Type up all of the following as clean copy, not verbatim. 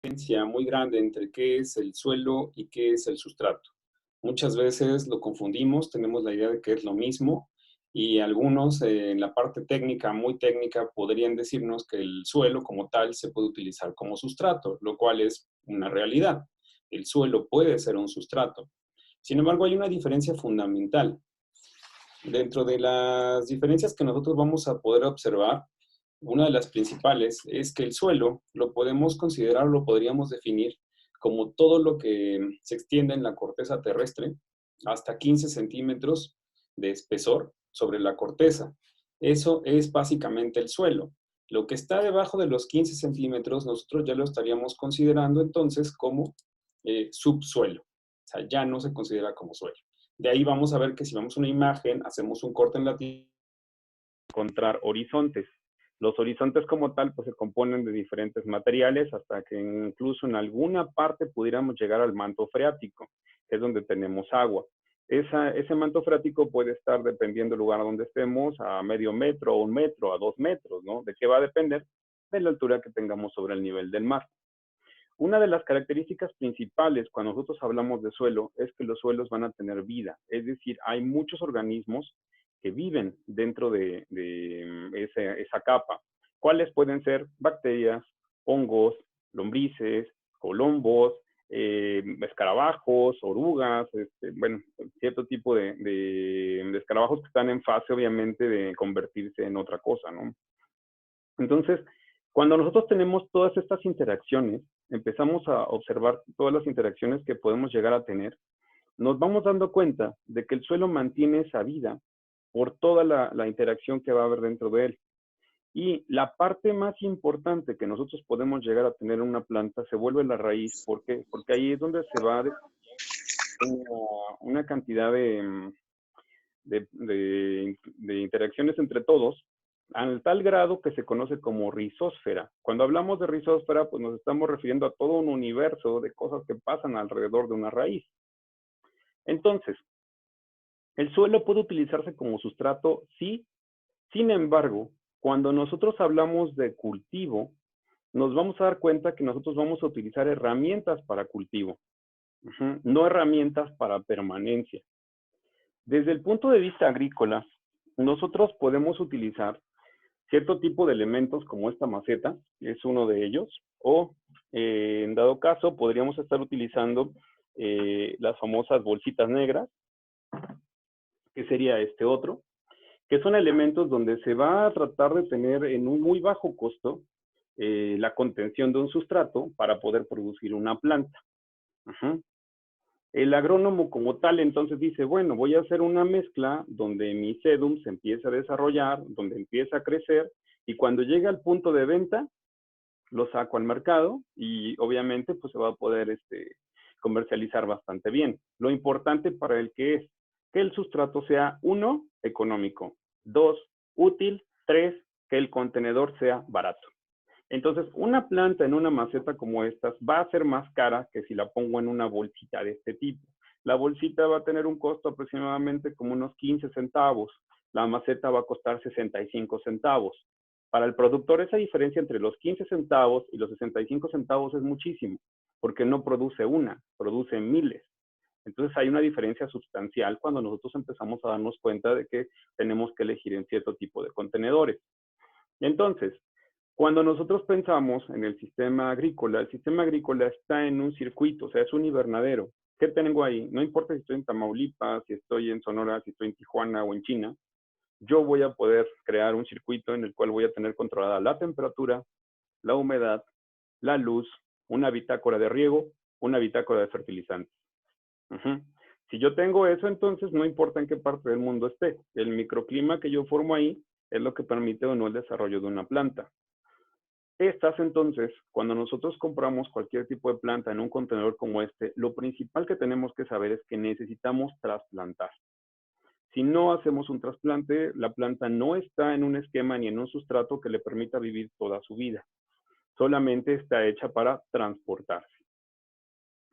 Diferencia muy grande entre qué es el suelo y qué es el sustrato. Muchas veces lo confundimos, tenemos la idea de que es lo mismo y algunos en la parte técnica, muy técnica, podrían decirnos que el suelo como tal se puede utilizar como sustrato, lo cual es una realidad. El suelo puede ser un sustrato. Sin embargo, hay una diferencia fundamental. Dentro de las diferencias que nosotros vamos a poder observar, una de las principales es que el suelo lo podemos considerar, lo podríamos definir como todo lo que se extiende en la corteza terrestre hasta 15 centímetros de espesor sobre la corteza. Eso es básicamente el suelo. Lo que está debajo de los 15 centímetros, nosotros ya lo estaríamos considerando entonces como subsuelo. O sea, ya no se considera como suelo. De ahí vamos a ver que si vemos una imagen, hacemos un corte en la tierra, encontrar horizontes. Los horizontes como tal pues se componen de diferentes materiales hasta que incluso en alguna parte pudiéramos llegar al manto freático, que es donde tenemos agua. Ese manto freático puede estar, dependiendo del lugar donde estemos, a medio metro, a 1 metro, a 2 metros, ¿no? ¿De qué va a depender? De la altura que tengamos sobre el nivel del mar. Una de las características principales cuando nosotros hablamos de suelo es que los suelos van a tener vida, es decir, hay muchos organismos que viven dentro de esa capa. ¿Cuáles pueden ser? Bacterias, hongos, lombrices, colombos, escarabajos, orugas, bueno, cierto tipo de escarabajos que están en fase, obviamente, de convertirse en otra cosa, ¿no? Entonces, cuando nosotros tenemos todas estas interacciones, empezamos a observar todas las interacciones que podemos llegar a tener, nos vamos dando cuenta de que el suelo mantiene esa vida por toda la interacción que va a haber dentro de él. Y la parte más importante que nosotros podemos llegar a tener en una planta se vuelve la raíz. ¿Por qué? Porque ahí es donde se va a una cantidad de interacciones entre todos, al tal grado que se conoce como rizósfera. Cuando hablamos de rizósfera, pues nos estamos refiriendo a todo un universo de cosas que pasan alrededor de una raíz. Entonces, el suelo puede utilizarse como sustrato, sí. Sin embargo, cuando nosotros hablamos de cultivo, nos vamos a dar cuenta que nosotros vamos a utilizar herramientas para cultivo, no herramientas para permanencia. Desde el punto de vista agrícola, nosotros podemos utilizar cierto tipo de elementos como esta maceta, es uno de ellos, o en dado caso podríamos estar utilizando las famosas bolsitas negras, que sería este otro, que son elementos donde se va a tratar de tener en un muy bajo costo la contención de un sustrato para poder producir una planta. El agrónomo como tal entonces dice, bueno, voy a hacer una mezcla donde mi sedum se empieza a desarrollar, donde empieza a crecer, y cuando llega al punto de venta, lo saco al mercado y obviamente pues se va a poder comercializar bastante bien. Lo importante para él que es que el sustrato sea, 1, económico, 2, útil, 3, que el contenedor sea barato. Entonces, una planta en una maceta como estas va a ser más cara que si la pongo en una bolsita de este tipo. La bolsita va a tener un costo aproximadamente como unos 15 centavos. La maceta va a costar 65 centavos. Para el productor, esa diferencia entre los 15 centavos y los 65 centavos es muchísimo, porque no produce una, produce miles. Entonces hay una diferencia sustancial cuando nosotros empezamos a darnos cuenta de que tenemos que elegir en cierto tipo de contenedores. Entonces, cuando nosotros pensamos en el sistema agrícola está en un circuito, o sea, es un invernadero. ¿Qué tengo ahí? No importa si estoy en Tamaulipas, si estoy en Sonora, si estoy en Tijuana o en China, yo voy a poder crear un circuito en el cual voy a tener controlada la temperatura, la humedad, la luz, una bitácora de riego, una bitácora de fertilizantes. Si yo tengo eso, entonces no importa en qué parte del mundo esté. El microclima que yo formo ahí es lo que permite o no el desarrollo de una planta. Estas entonces, cuando nosotros compramos cualquier tipo de planta en un contenedor como este, lo principal que tenemos que saber es que necesitamos trasplantar. Si no hacemos un trasplante, la planta no está en un esquema ni en un sustrato que le permita vivir toda su vida. Solamente está hecha para transportarse.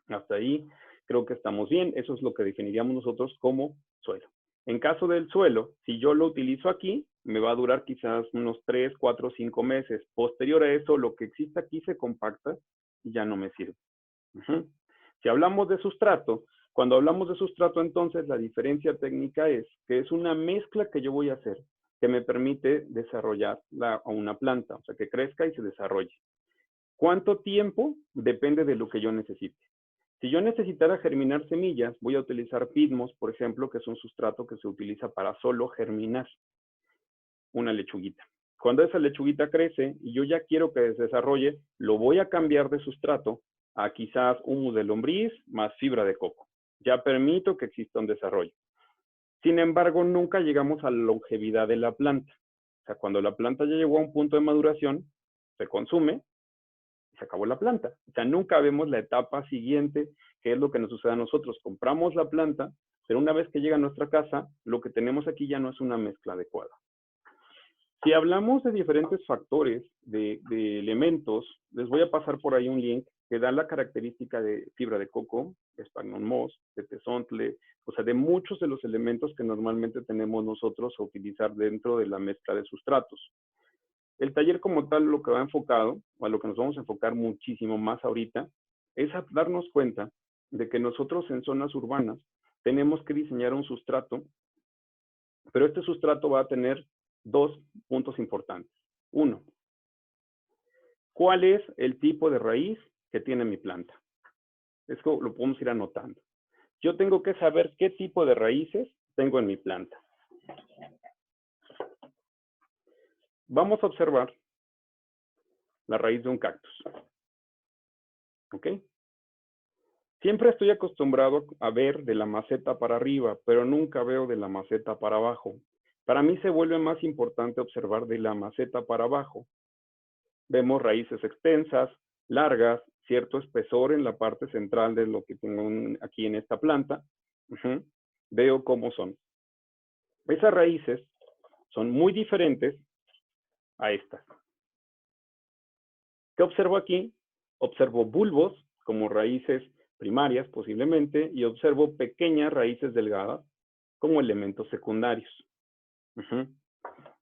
Hasta ahí creo que estamos bien. Eso es lo que definiríamos nosotros como suelo. En caso del suelo, si yo lo utilizo aquí, me va a durar quizás unos 3, 4, 5 meses. Posterior a eso, lo que existe aquí se compacta y ya no me sirve. Si hablamos de sustrato, cuando hablamos de sustrato, entonces la diferencia técnica es que es una mezcla que yo voy a hacer que me permite desarrollar a una planta, o sea, que crezca y se desarrolle. ¿Cuánto tiempo? Depende de lo que yo necesite. Si yo necesitara germinar semillas, voy a utilizar pidmos, por ejemplo, que es un sustrato que se utiliza para solo germinar una lechuguita. Cuando esa lechuguita crece y yo ya quiero que se desarrolle, lo voy a cambiar de sustrato a quizás humus de lombriz más fibra de coco. Ya permito que exista un desarrollo. Sin embargo, nunca llegamos a la longevidad de la planta. O sea, cuando la planta ya llegó a un punto de maduración, se consume y se acabó la planta. O sea, nunca vemos la etapa siguiente, que es lo que nos sucede a nosotros. Compramos la planta, pero una vez que llega a nuestra casa, lo que tenemos aquí ya no es una mezcla adecuada. Si hablamos de diferentes factores, de elementos, les voy a pasar por ahí un link que da la característica de fibra de coco, de sphagnum moss, de tezontle, o sea, de muchos de los elementos que normalmente tenemos nosotros a utilizar dentro de la mezcla de sustratos. El taller como tal lo que va enfocado, o a lo que nos vamos a enfocar muchísimo más ahorita, es a darnos cuenta de que nosotros en zonas urbanas tenemos que diseñar un sustrato, pero este sustrato va a tener dos puntos importantes. Uno, ¿cuál es el tipo de raíz que tiene mi planta? Esto lo podemos ir anotando. Yo tengo que saber qué tipo de raíces tengo en mi planta. Vamos a observar la raíz de un cactus. ¿Ok? Siempre estoy acostumbrado a ver de la maceta para arriba, pero nunca veo de la maceta para abajo. Para mí se vuelve más importante observar de la maceta para abajo. Vemos raíces extensas, largas, cierto espesor en la parte central de lo que tengo aquí en esta planta. Veo cómo son. Esas raíces son muy diferentes a estas. ¿Qué observo aquí? Observo bulbos como raíces primarias posiblemente y observo pequeñas raíces delgadas como elementos secundarios.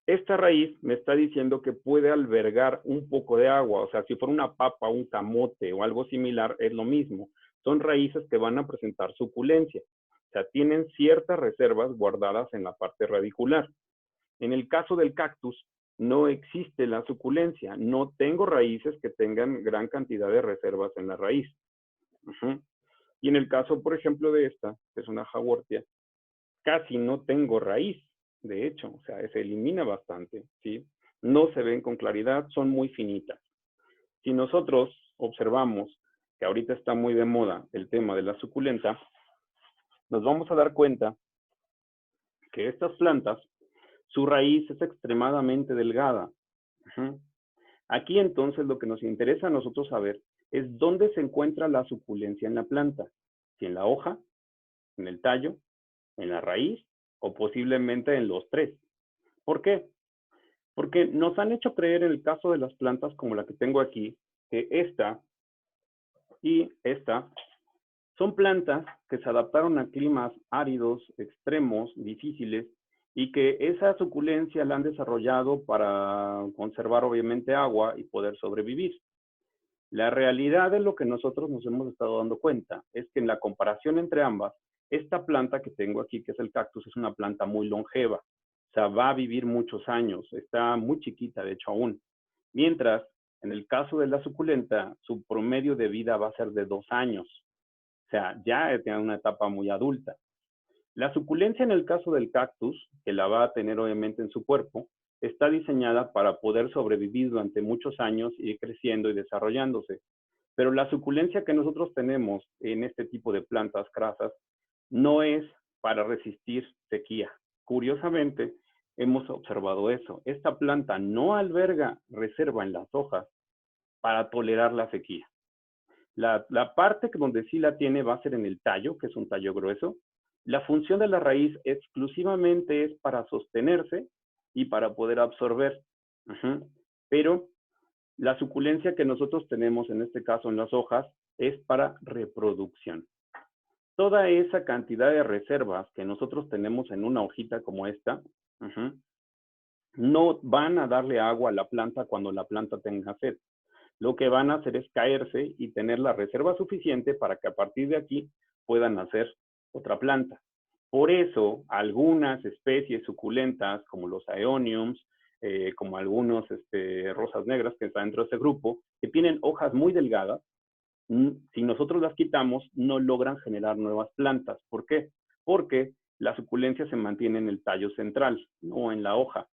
Esta raíz me está diciendo que puede albergar un poco de agua, o sea, si fuera una papa, un camote o algo similar, es lo mismo. Son raíces que van a presentar suculencia, o sea, tienen ciertas reservas guardadas en la parte radicular. En el caso del cactus, no existe la suculencia, no tengo raíces que tengan gran cantidad de reservas en la raíz. Y en el caso, por ejemplo, de esta, que es una jawortia, casi no tengo raíz. De hecho, o sea, se elimina bastante, ¿sí? No se ven con claridad, son muy finitas. Si nosotros observamos que ahorita está muy de moda el tema de la suculenta, nos vamos a dar cuenta que estas plantas, su raíz es extremadamente delgada. Aquí entonces lo que nos interesa a nosotros saber es dónde se encuentra la suculencia en la planta. Si en la hoja, en el tallo, en la raíz o posiblemente en los tres. ¿Por qué? Porque nos han hecho creer en el caso de las plantas como la que tengo aquí, que esta y esta son plantas que se adaptaron a climas áridos, extremos, difíciles, y que esa suculencia la han desarrollado para conservar obviamente agua y poder sobrevivir. La realidad de lo que nosotros nos hemos estado dando cuenta es que en la comparación entre ambas, esta planta que tengo aquí, que es el cactus, es una planta muy longeva. O sea, va a vivir muchos años. Está muy chiquita, de hecho, aún. Mientras, en el caso de la suculenta, su promedio de vida va a ser de 2 años. O sea, ya tiene una etapa muy adulta. La suculencia en el caso del cactus, que la va a tener obviamente en su cuerpo, está diseñada para poder sobrevivir durante muchos años y ir creciendo y desarrollándose. Pero la suculencia que nosotros tenemos en este tipo de plantas crasas no es para resistir sequía. Curiosamente, hemos observado eso. Esta planta no alberga reserva en las hojas para tolerar la sequía. La parte donde sí la tiene va a ser en el tallo, que es un tallo grueso. La función de la raíz exclusivamente es para sostenerse y para poder absorber. Pero la suculencia que nosotros tenemos, en este caso en las hojas, es para reproducción. Toda esa cantidad de reservas que nosotros tenemos en una hojita como esta, no van a darle agua a la planta cuando la planta tenga sed. lo que van a hacer es caerse y tener la reserva suficiente para que a partir de aquí puedan hacer otra planta. Por eso, algunas especies suculentas, como los aeoniums, como algunos rosas negras que están dentro de ese grupo, que tienen hojas muy delgadas, si nosotros las quitamos, no logran generar nuevas plantas. ¿Por qué? Porque la suculencia se mantiene en el tallo central, no en la hoja.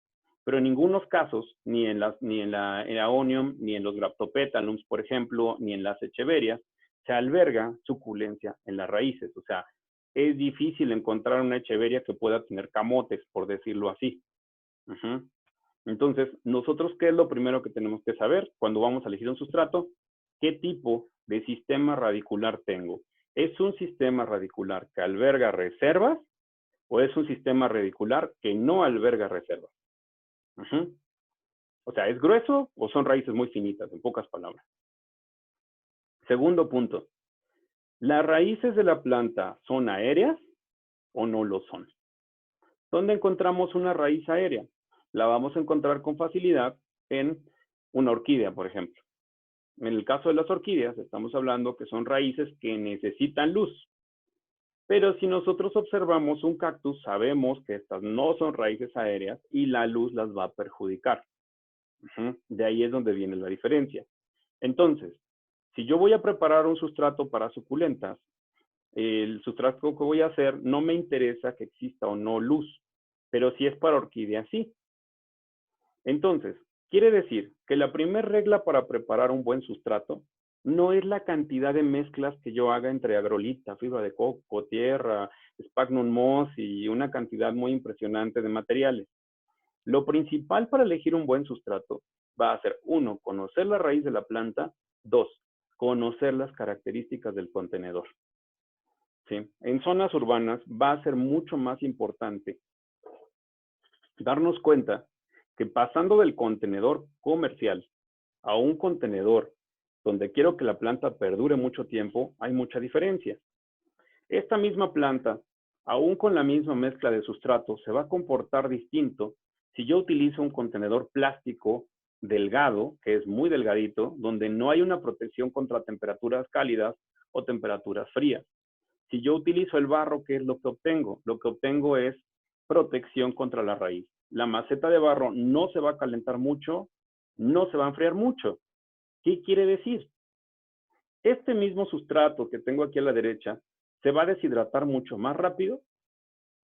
Pero en ningunos casos, ni en la aeonium, ni en los graptopetalums, por ejemplo, ni en las echeverias, se alberga suculencia en las raíces. O sea, es difícil encontrar una echeveria que pueda tener camotes, por decirlo así. Entonces, nosotros, ¿qué es lo primero que tenemos que saber cuando vamos a elegir un sustrato? ¿Qué tipo de sistema radicular tengo? ¿Es un sistema radicular que alberga reservas o es un sistema radicular que no alberga reservas? O sea, ¿es grueso o son raíces muy finitas, en pocas palabras? Segundo punto, ¿las raíces de la planta son aéreas o no lo son? ¿Dónde encontramos una raíz aérea? La vamos a encontrar con facilidad en una orquídea, por ejemplo. En el caso de las orquídeas, estamos hablando que son raíces que necesitan luz. Pero si nosotros observamos un cactus, sabemos que estas no son raíces aéreas y la luz las va a perjudicar. De ahí es donde viene la diferencia. Entonces, si yo voy a preparar un sustrato para suculentas, el sustrato que voy a hacer no me interesa que exista o no luz, pero si es para orquídeas, sí. Entonces, quiere decir que la primera regla para preparar un buen sustrato no es la cantidad de mezclas que yo haga entre agrolita, fibra de coco, tierra, sphagnum moss y una cantidad muy impresionante de materiales. Lo principal para elegir un buen sustrato va a ser, 1, conocer la raíz de la planta, 2, conocer las características del contenedor. ¿Sí? En zonas urbanas va a ser mucho más importante darnos cuenta que pasando del contenedor comercial a un contenedor donde quiero que la planta perdure mucho tiempo, hay mucha diferencia. Esta misma planta, aún con la misma mezcla de sustrato, se va a comportar distinto si yo utilizo un contenedor plástico delgado, que es muy delgadito, donde no hay una protección contra temperaturas cálidas o temperaturas frías. Si yo utilizo el barro, ¿qué es lo que obtengo? Lo que obtengo es protección contra la raíz. La maceta de barro no se va a calentar mucho, no se va a enfriar mucho. ¿Qué quiere decir? Este mismo sustrato que tengo aquí a la derecha se va a deshidratar mucho más rápido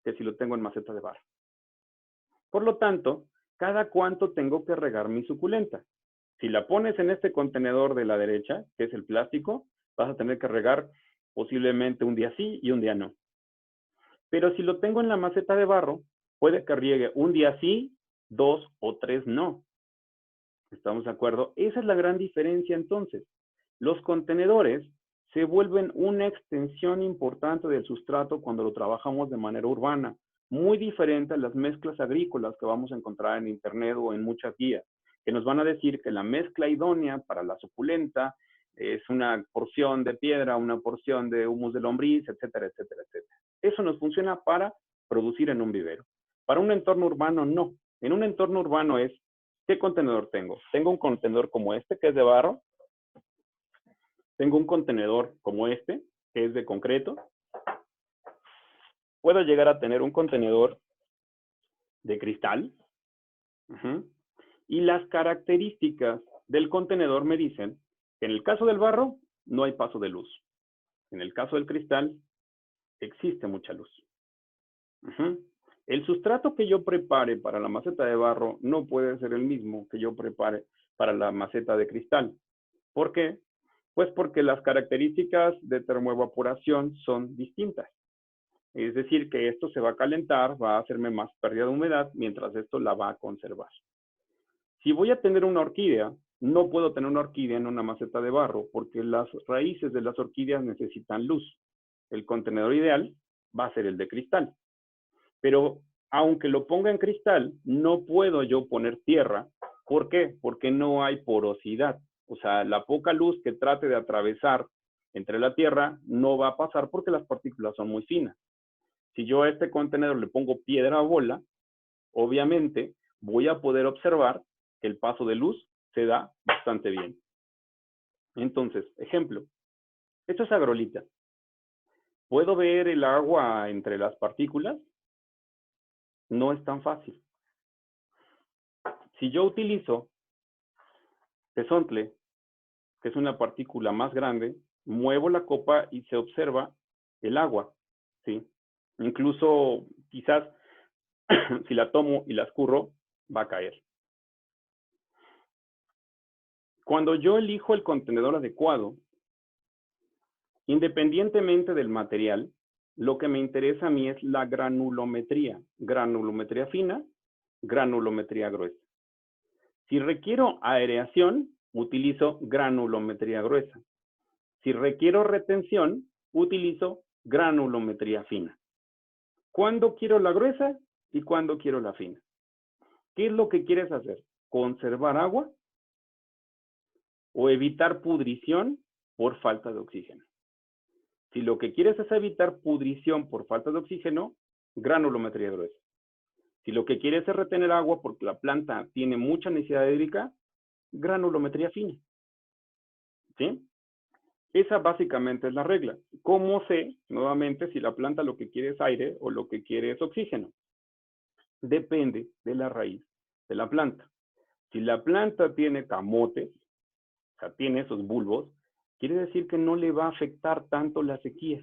que si lo tengo en maceta de barro. Por lo tanto, ¿cada cuánto tengo que regar mi suculenta? Si la pones en este contenedor de la derecha, que es el plástico, vas a tener que regar posiblemente un día sí y un día no. Pero si lo tengo en la maceta de barro, puede que riegue un día sí, 2 o 3 no. ¿Estamos de acuerdo? Esa es la gran diferencia entonces. Los contenedores se vuelven una extensión importante del sustrato cuando lo trabajamos de manera urbana, muy diferente a las mezclas agrícolas que vamos a encontrar en internet o en muchas guías, que nos van a decir que la mezcla idónea para la suculenta es una porción de piedra, una porción de humus de lombriz, etcétera, etcétera, etcétera. Eso nos funciona para producir en un vivero. Para un entorno urbano, no. En un entorno urbano es, ¿qué contenedor tengo? Tengo un contenedor como este, que es de barro. Tengo un contenedor como este, que es de concreto. Puedo llegar a tener un contenedor de cristal. Y las características del contenedor me dicen que en el caso del barro no hay paso de luz. En el caso del cristal existe mucha luz. El sustrato que yo prepare para la maceta de barro no puede ser el mismo que yo prepare para la maceta de cristal. ¿Por qué? Pues porque las características de termoevaporación son distintas. Es decir, que esto se va a calentar, va a hacerme más pérdida de humedad, mientras esto la va a conservar. Si voy a tener una orquídea, no puedo tener una orquídea en una maceta de barro, porque las raíces de las orquídeas necesitan luz. El contenedor ideal va a ser el de cristal. Pero aunque lo ponga en cristal, no puedo yo poner tierra. ¿Por qué? Porque no hay porosidad. O sea, la poca luz que trate de atravesar entre la tierra no va a pasar porque las partículas son muy finas. Si yo a este contenedor le pongo piedra o bola, obviamente voy a poder observar que el paso de luz se da bastante bien. Entonces, ejemplo, esto es agrolita. ¿Puedo ver el agua entre las partículas? No es tan fácil. Si yo utilizo tezontle, que es una partícula más grande, muevo la copa y se observa el agua, ¿sí? Incluso, quizás, si la tomo y la escurro, va a caer. Cuando yo elijo el contenedor adecuado, independientemente del material, lo que me interesa a mí es la granulometría. Granulometría fina, granulometría gruesa. Si requiero aireación, utilizo granulometría gruesa. Si requiero retención, utilizo granulometría fina. ¿Cuándo quiero la gruesa y cuándo quiero la fina? ¿Qué es lo que quieres hacer? ¿Conservar agua o evitar pudrición por falta de oxígeno? Si lo que quieres es evitar pudrición por falta de oxígeno, granulometría gruesa. Si lo que quieres es retener agua porque la planta tiene mucha necesidad hídrica, granulometría fina. ¿Sí? Esa básicamente es la regla. ¿Cómo sé, nuevamente, si la planta lo que quiere es aire o lo que quiere es oxígeno? Depende de la raíz de la planta. Si la planta tiene camotes, o sea, tiene esos bulbos, quiere decir que no le va a afectar tanto la sequía,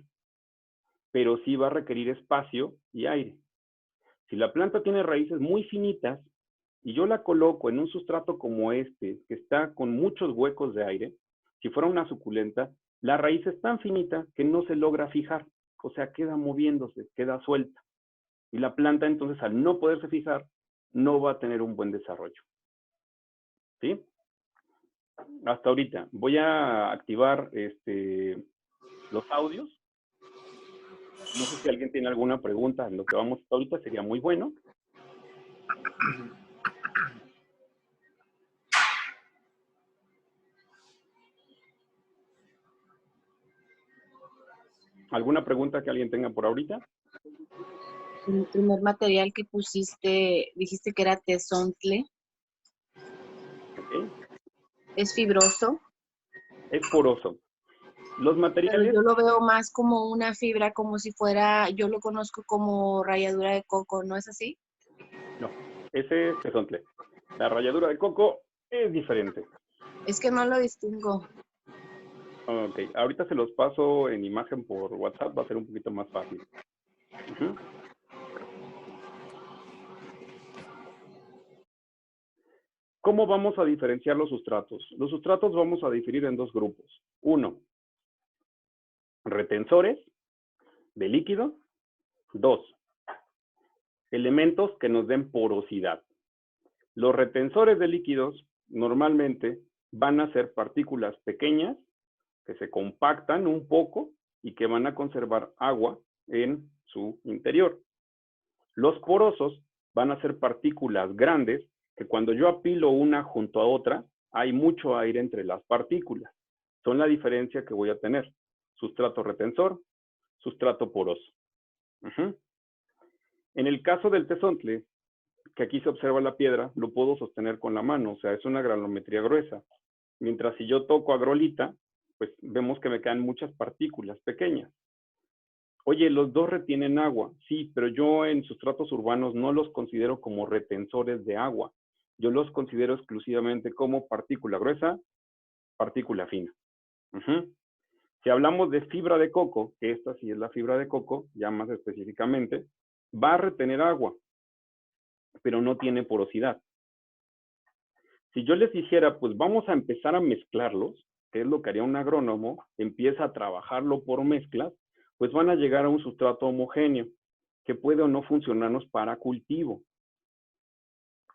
pero sí va a requerir espacio y aire. Si la planta tiene raíces muy finitas y yo la coloco en un sustrato como este, que está con muchos huecos de aire, si fuera una suculenta, la raíz es tan finita que no se logra fijar, o sea, queda moviéndose, queda suelta. Y la planta entonces, al no poderse fijar, no va a tener un buen desarrollo. ¿Sí? Hasta ahorita. Voy a activar los audios. No sé si alguien tiene alguna pregunta en lo que vamos hasta ahorita, sería muy bueno. ¿Alguna pregunta que alguien tenga por ahorita? El primer material que pusiste, dijiste que era tezontle. Okay. ¿Es fibroso? Es poroso. Los materiales... Pero yo lo veo más como una fibra, como si fuera, yo lo conozco como ralladura de coco, ¿no es así? No, ese es tezontle. La ralladura de coco es diferente. Es que no lo distingo. Ok, ahorita se los paso en imagen por WhatsApp, va a ser un poquito más fácil. ¿Cómo vamos a diferenciar los sustratos? Los sustratos vamos a dividir en dos grupos. Uno, retensores de líquido. Dos, elementos que nos den porosidad. Los retensores de líquidos normalmente van a ser partículas pequeñas que se compactan un poco y que van a conservar agua en su interior. Los porosos van a ser partículas grandes que cuando yo apilo una junto a otra, hay mucho aire entre las partículas. Son la diferencia que voy a tener. Sustrato retensor, sustrato poroso. En el caso del tezontle, que aquí se observa la piedra, lo puedo sostener con la mano, o sea, es una granulometría gruesa. Mientras si yo toco agrolita, pues vemos que me quedan muchas partículas pequeñas. Oye, los dos retienen agua, sí, pero yo en sustratos urbanos no los considero como retensores de agua. Yo los considero exclusivamente como partícula gruesa, partícula fina. Si hablamos de fibra de coco, que esta sí es la fibra de coco, ya más específicamente, va a retener agua, pero no tiene porosidad. Si yo les dijera, pues vamos a empezar a mezclarlos, que es lo que haría un agrónomo, empieza a trabajarlo por mezclas, pues van a llegar a un sustrato homogéneo, que puede o no funcionarnos para cultivo.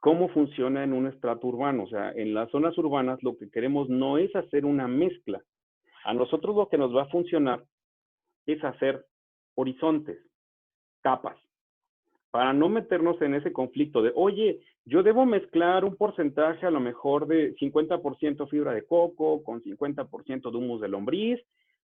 ¿Cómo funciona en un estrato urbano? O sea, en las zonas urbanas lo que queremos no es hacer una mezcla. A nosotros lo que nos va a funcionar es hacer horizontes, capas, para no meternos en ese conflicto de, oye, yo debo mezclar un porcentaje a lo mejor de 50% fibra de coco con 50% de humus de lombriz,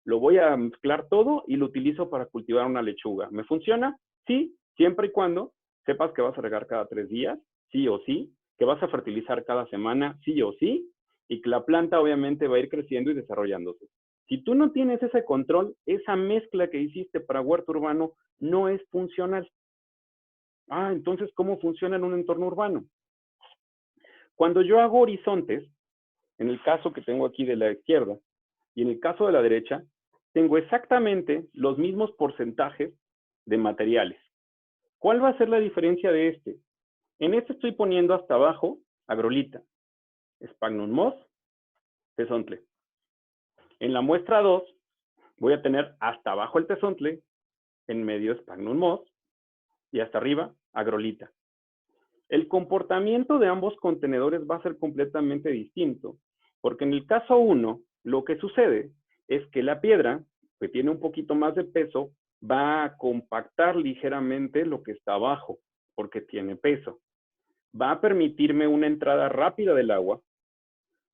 lo voy a mezclar todo y lo utilizo para cultivar una lechuga. ¿Me funciona? Sí, siempre y cuando sepas que vas a regar cada 3 días, sí o sí, que vas a fertilizar cada semana, sí o sí, y que la planta obviamente va a ir creciendo y desarrollándose. Si tú no tienes ese control, esa mezcla que hiciste para huerto urbano no es funcional. Entonces, ¿cómo funciona en un entorno urbano? Cuando yo hago horizontes, en el caso que tengo aquí de la izquierda y en el caso de la derecha, tengo exactamente los mismos porcentajes de materiales. ¿Cuál va a ser la diferencia de este? En este estoy poniendo hasta abajo agrolita, sphagnum moss, tezontle. En la muestra 2 voy a tener hasta abajo el tezontle, en medio sphagnum moss y hasta arriba agrolita. El comportamiento de ambos contenedores va a ser completamente distinto, porque en el caso 1, lo que sucede es que la piedra, que tiene un poquito más de peso, va a compactar ligeramente lo que está abajo, porque tiene peso. Va a permitirme una entrada rápida del agua,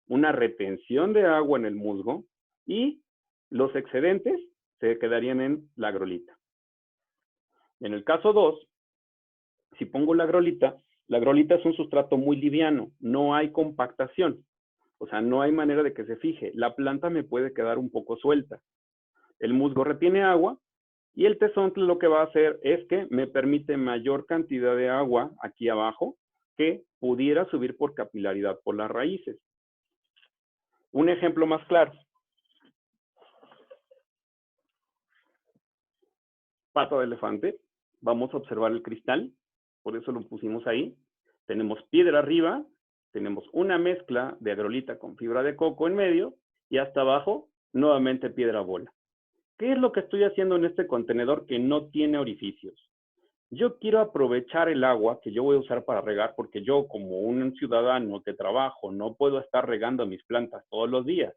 una retención de agua en el musgo, y los excedentes se quedarían en la agrolita. En el caso 2, si pongo la agrolita es un sustrato muy liviano, no hay compactación, o sea, no hay manera de que se fije. La planta me puede quedar un poco suelta. El musgo retiene agua y el tezontle lo que va a hacer es que me permite mayor cantidad de agua aquí abajo que pudiera subir por capilaridad por las raíces. Un ejemplo más claro. Pata de elefante. Vamos a observar el cristal, por eso lo pusimos ahí. Tenemos piedra arriba, tenemos una mezcla de agrolita con fibra de coco en medio y hasta abajo nuevamente piedra bola. ¿Qué es lo que estoy haciendo en este contenedor que no tiene orificios? Yo quiero aprovechar el agua que yo voy a usar para regar, porque yo como un ciudadano que trabajo no puedo estar regando mis plantas todos los días.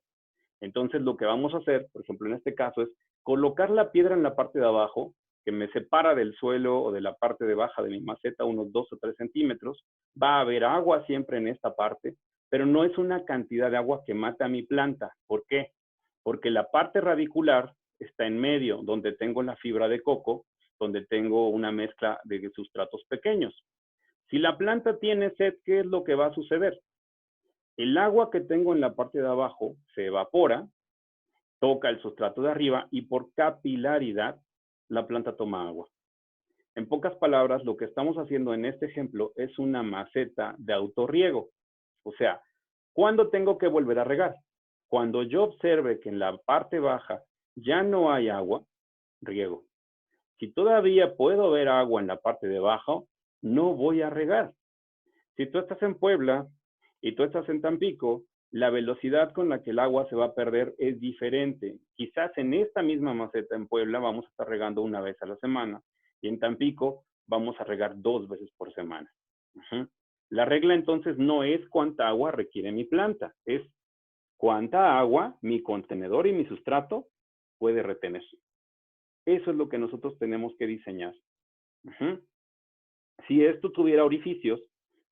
Entonces lo que vamos a hacer, por ejemplo en este caso, es colocar la piedra en la parte de abajo, que me separa del suelo o de la parte de baja de mi maceta unos 2 o 3 centímetros. Va a haber agua siempre en esta parte, pero no es una cantidad de agua que mata a mi planta. ¿Por qué? Porque la parte radicular está en medio, donde tengo la fibra de coco, donde tengo una mezcla de sustratos pequeños. Si la planta tiene sed, ¿qué es lo que va a suceder? El agua que tengo en la parte de abajo se evapora, toca el sustrato de arriba y por capilaridad la planta toma agua. En pocas palabras, lo que estamos haciendo en este ejemplo es una maceta de autorriego. O sea, ¿cuándo tengo que volver a regar? Cuando yo observe que en la parte baja ya no hay agua, riego. Si todavía puedo ver agua en la parte de abajo, no voy a regar. Si tú estás en Puebla y tú estás en Tampico, la velocidad con la que el agua se va a perder es diferente. Quizás en esta misma maceta en Puebla vamos a estar regando una vez a la semana y en Tampico vamos a regar 2 veces por semana. La regla entonces no es cuánta agua requiere mi planta, es cuánta agua mi contenedor y mi sustrato puede retener. Eso es lo que nosotros tenemos que diseñar. Si esto tuviera orificios,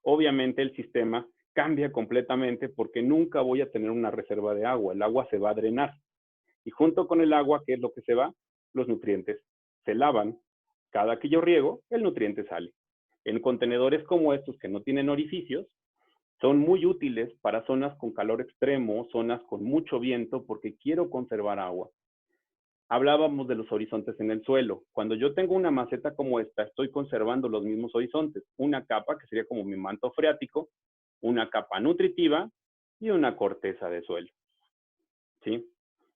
obviamente el sistema cambia completamente porque nunca voy a tener una reserva de agua. El agua se va a drenar. Y junto con el agua, ¿qué es lo que se va? Los nutrientes se lavan. Cada que yo riego, el nutriente sale. En contenedores como estos que no tienen orificios, son muy útiles para zonas con calor extremo, zonas con mucho viento, porque quiero conservar agua. Hablábamos de los horizontes en el suelo. Cuando yo tengo una maceta como esta, estoy conservando los mismos horizontes. Una capa que sería como mi manto freático, una capa nutritiva y una corteza de suelo. ¿Sí?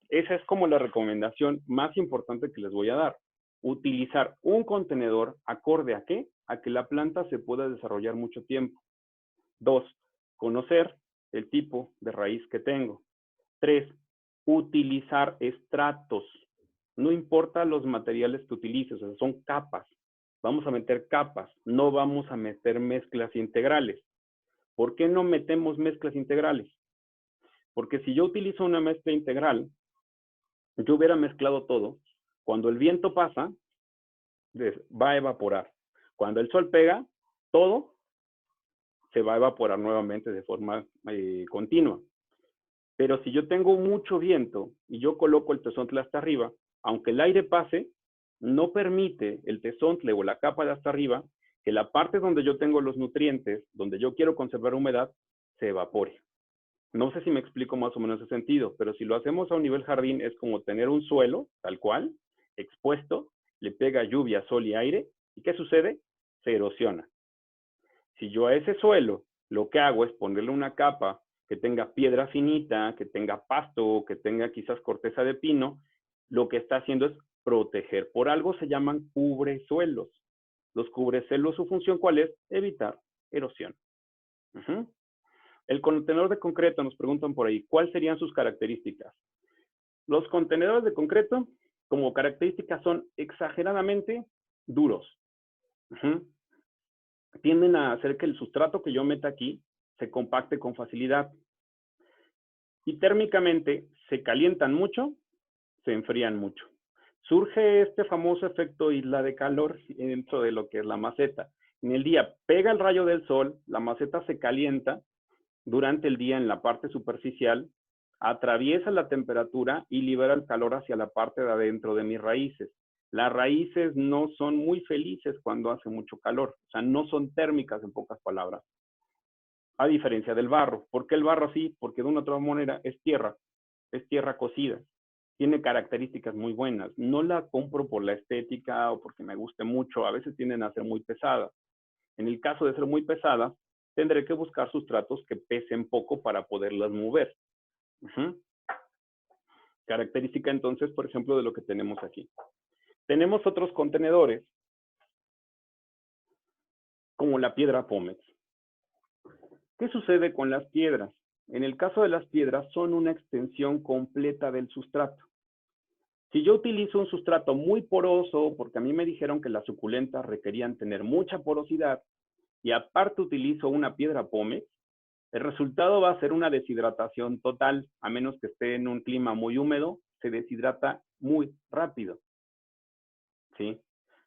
Esa es como la recomendación más importante que les voy a dar. Utilizar un contenedor acorde a ¿qué? A que la planta se pueda desarrollar mucho tiempo. 2, conocer el tipo de raíz que tengo. 3, utilizar estratos. No importa los materiales que utilices, o sea, son capas. Vamos a meter capas, no vamos a meter mezclas integrales. ¿Por qué no metemos mezclas integrales? Porque si yo utilizo una mezcla integral, yo hubiera mezclado todo. Cuando el viento pasa, va a evaporar. Cuando el sol pega, todo se va a evaporar nuevamente de forma continua. Pero si yo tengo mucho viento y yo coloco el tezontle hasta arriba, aunque el aire pase, no permite el tezontle o la capa de hasta arriba que la parte donde yo tengo los nutrientes, donde yo quiero conservar humedad, se evapore. No sé si me explico más o menos ese sentido, pero si lo hacemos a un nivel jardín es como tener un suelo, tal cual, expuesto, le pega lluvia, sol y aire, ¿y qué sucede? Se erosiona. Si yo a ese suelo lo que hago es ponerle una capa que tenga piedra finita, que tenga pasto, que tenga quizás corteza de pino, lo que está haciendo es proteger. Por algo se llaman cubresuelos. Los cubresuelos, su función, ¿cuál es? Evitar erosión. El contenedor de concreto, nos preguntan por ahí, ¿cuáles serían sus características? Los contenedores de concreto, como características, son exageradamente duros. Tienden a hacer que el sustrato que yo meta aquí se compacte con facilidad. Y térmicamente se calientan mucho, se enfrían mucho. Surge este famoso efecto isla de calor dentro de lo que es la maceta. En el día pega el rayo del sol, la maceta se calienta durante el día en la parte superficial, atraviesa la temperatura y libera el calor hacia la parte de adentro de mis raíces. Las raíces no son muy felices cuando hace mucho calor, o sea, no son térmicas en pocas palabras. A diferencia del barro. ¿Por qué el barro sí? Porque de una u otra manera es tierra cocida. Tiene características muy buenas. No la compro por la estética o porque me guste mucho. A veces tienden a ser muy pesadas. En el caso de ser muy pesadas, tendré que buscar sustratos que pesen poco para poderlas mover. Característica entonces, por ejemplo, de lo que tenemos aquí. Tenemos otros contenedores, como la piedra pómex. ¿Qué sucede con las piedras? En el caso de las piedras, son una extensión completa del sustrato. Si yo utilizo un sustrato muy poroso, porque a mí me dijeron que las suculentas requerían tener mucha porosidad, y aparte utilizo una piedra pómex, el resultado va a ser una deshidratación total, a menos que esté en un clima muy húmedo, se deshidrata muy rápido. ¿Sí?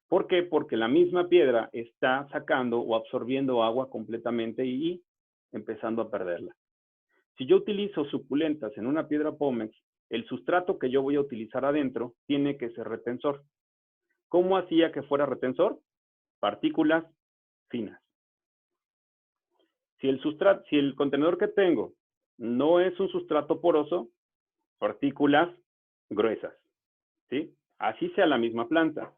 ¿Por qué? Porque la misma piedra está sacando o absorbiendo agua completamente y empezando a perderla. Si yo utilizo suculentas en una piedra pómex, el sustrato que yo voy a utilizar adentro tiene que ser retensor. ¿Cómo hacía que fuera retensor? Partículas finas. Si el contenedor que tengo no es un sustrato poroso, partículas gruesas. ¿Sí? Así sea la misma planta.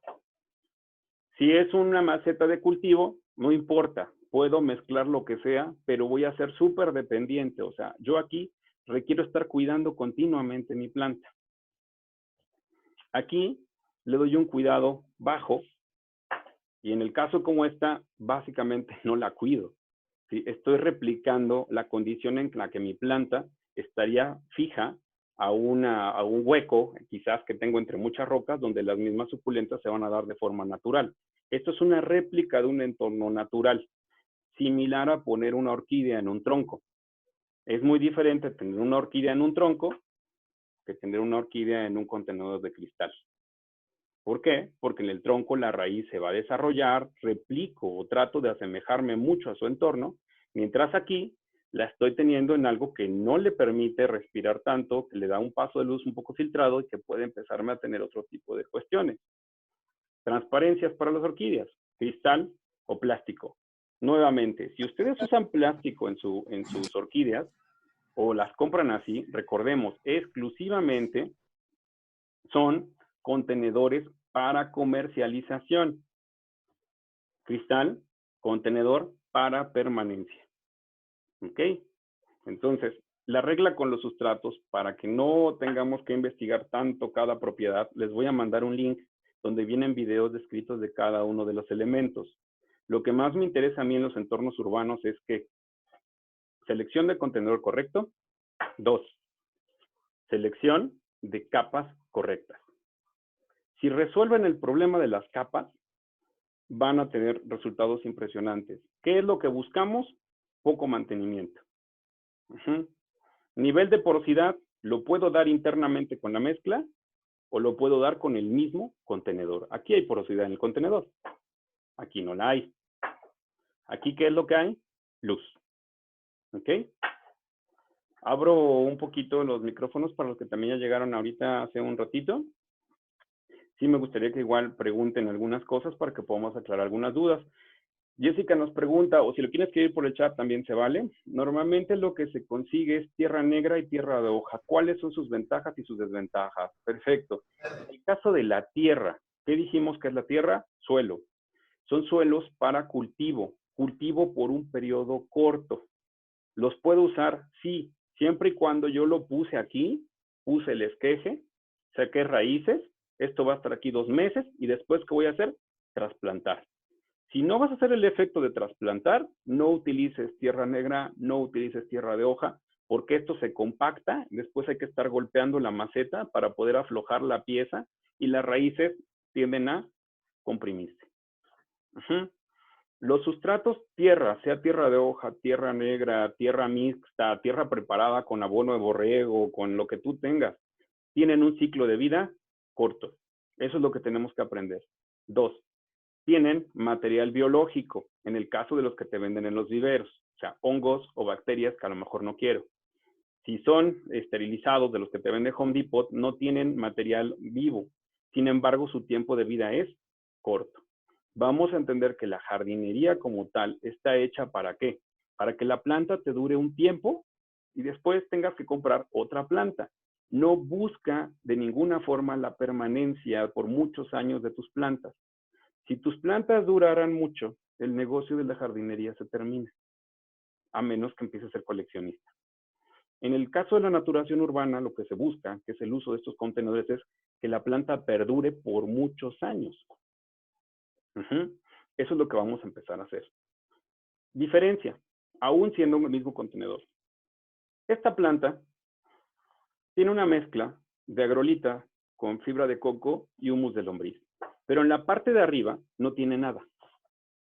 Si es una maceta de cultivo, no importa, puedo mezclar lo que sea, pero voy a ser súper dependiente. O sea, yo aquí requiero estar cuidando continuamente mi planta. Aquí le doy un cuidado bajo y en el caso como esta, básicamente no la cuido. ¿Sí? Estoy replicando la condición en la que mi planta estaría fija a un hueco, quizás que tengo entre muchas rocas, donde las mismas suculentas se van a dar de forma natural. Esto es una réplica de un entorno natural, similar a poner una orquídea en un tronco. Es muy diferente tener una orquídea en un tronco que tener una orquídea en un contenedor de cristal. ¿Por qué? Porque en el tronco la raíz se va a desarrollar, replico o trato de asemejarme mucho a su entorno, mientras aquí la estoy teniendo en algo que no le permite respirar tanto, que le da un paso de luz un poco filtrado y que puede empezarme a tener otro tipo de cuestiones. Transparencias para las orquídeas, cristal o plástico. Nuevamente, si ustedes usan plástico en sus orquídeas o las compran así, recordemos, exclusivamente son contenedores para comercialización. Cristal, contenedor para permanencia. ¿Ok? Entonces, la regla con los sustratos, para que no tengamos que investigar tanto cada propiedad, les voy a mandar un link donde vienen videos descritos de cada uno de los elementos. Lo que más me interesa a mí en los entornos urbanos es que selección de contenedor correcto. 2, selección de capas correctas. Si resuelven el problema de las capas, van a tener resultados impresionantes. ¿Qué es lo que buscamos? Poco mantenimiento. Nivel de porosidad, ¿lo puedo dar internamente con la mezcla o lo puedo dar con el mismo contenedor? Aquí hay porosidad en el contenedor. Aquí no la hay. Aquí, ¿qué es lo que hay? Luz. ¿Ok? Abro un poquito los micrófonos para los que también ya llegaron ahorita hace un ratito. Sí me gustaría que igual pregunten algunas cosas para que podamos aclarar algunas dudas. Jessica nos pregunta, o si lo quieres escribir por el chat también se vale. Normalmente lo que se consigue es tierra negra y tierra de hoja. ¿Cuáles son sus ventajas y sus desventajas? Perfecto. En el caso de la tierra, ¿qué dijimos que es la tierra? Suelo. Son suelos para cultivo. Cultivo por un periodo corto. ¿Los puedo usar? Sí, siempre y cuando yo lo puse aquí, puse el esqueje, saqué raíces, esto va a estar aquí 2 meses y después, ¿qué voy a hacer? Trasplantar. Si no vas a hacer el efecto de trasplantar, no utilices tierra negra, no utilices tierra de hoja, porque esto se compacta, después hay que estar golpeando la maceta para poder aflojar la pieza y las raíces tienden a comprimirse. Los sustratos tierra, sea tierra de hoja, tierra negra, tierra mixta, tierra preparada con abono de borrego, con lo que tú tengas, tienen un ciclo de vida corto. Eso es lo que tenemos que aprender. 2, tienen material biológico, en el caso de los que te venden en los viveros, o sea, hongos o bacterias que a lo mejor no quiero. Si son esterilizados de los que te vende Home Depot, no tienen material vivo. Sin embargo, su tiempo de vida es corto. Vamos a entender que la jardinería como tal está hecha ¿para qué? Para que la planta te dure un tiempo y después tengas que comprar otra planta. No busca de ninguna forma la permanencia por muchos años de tus plantas. Si tus plantas duraran mucho, el negocio de la jardinería se termina, a menos que empieces a ser coleccionista. En el caso de la naturación urbana, lo que se busca, que es el uso de estos contenedores, es que la planta perdure por muchos años. Eso es lo que vamos a empezar a hacer. Diferencia, aún siendo el mismo contenedor. Esta planta tiene una mezcla de agrolita con fibra de coco y humus de lombriz. Pero en la parte de arriba no tiene nada.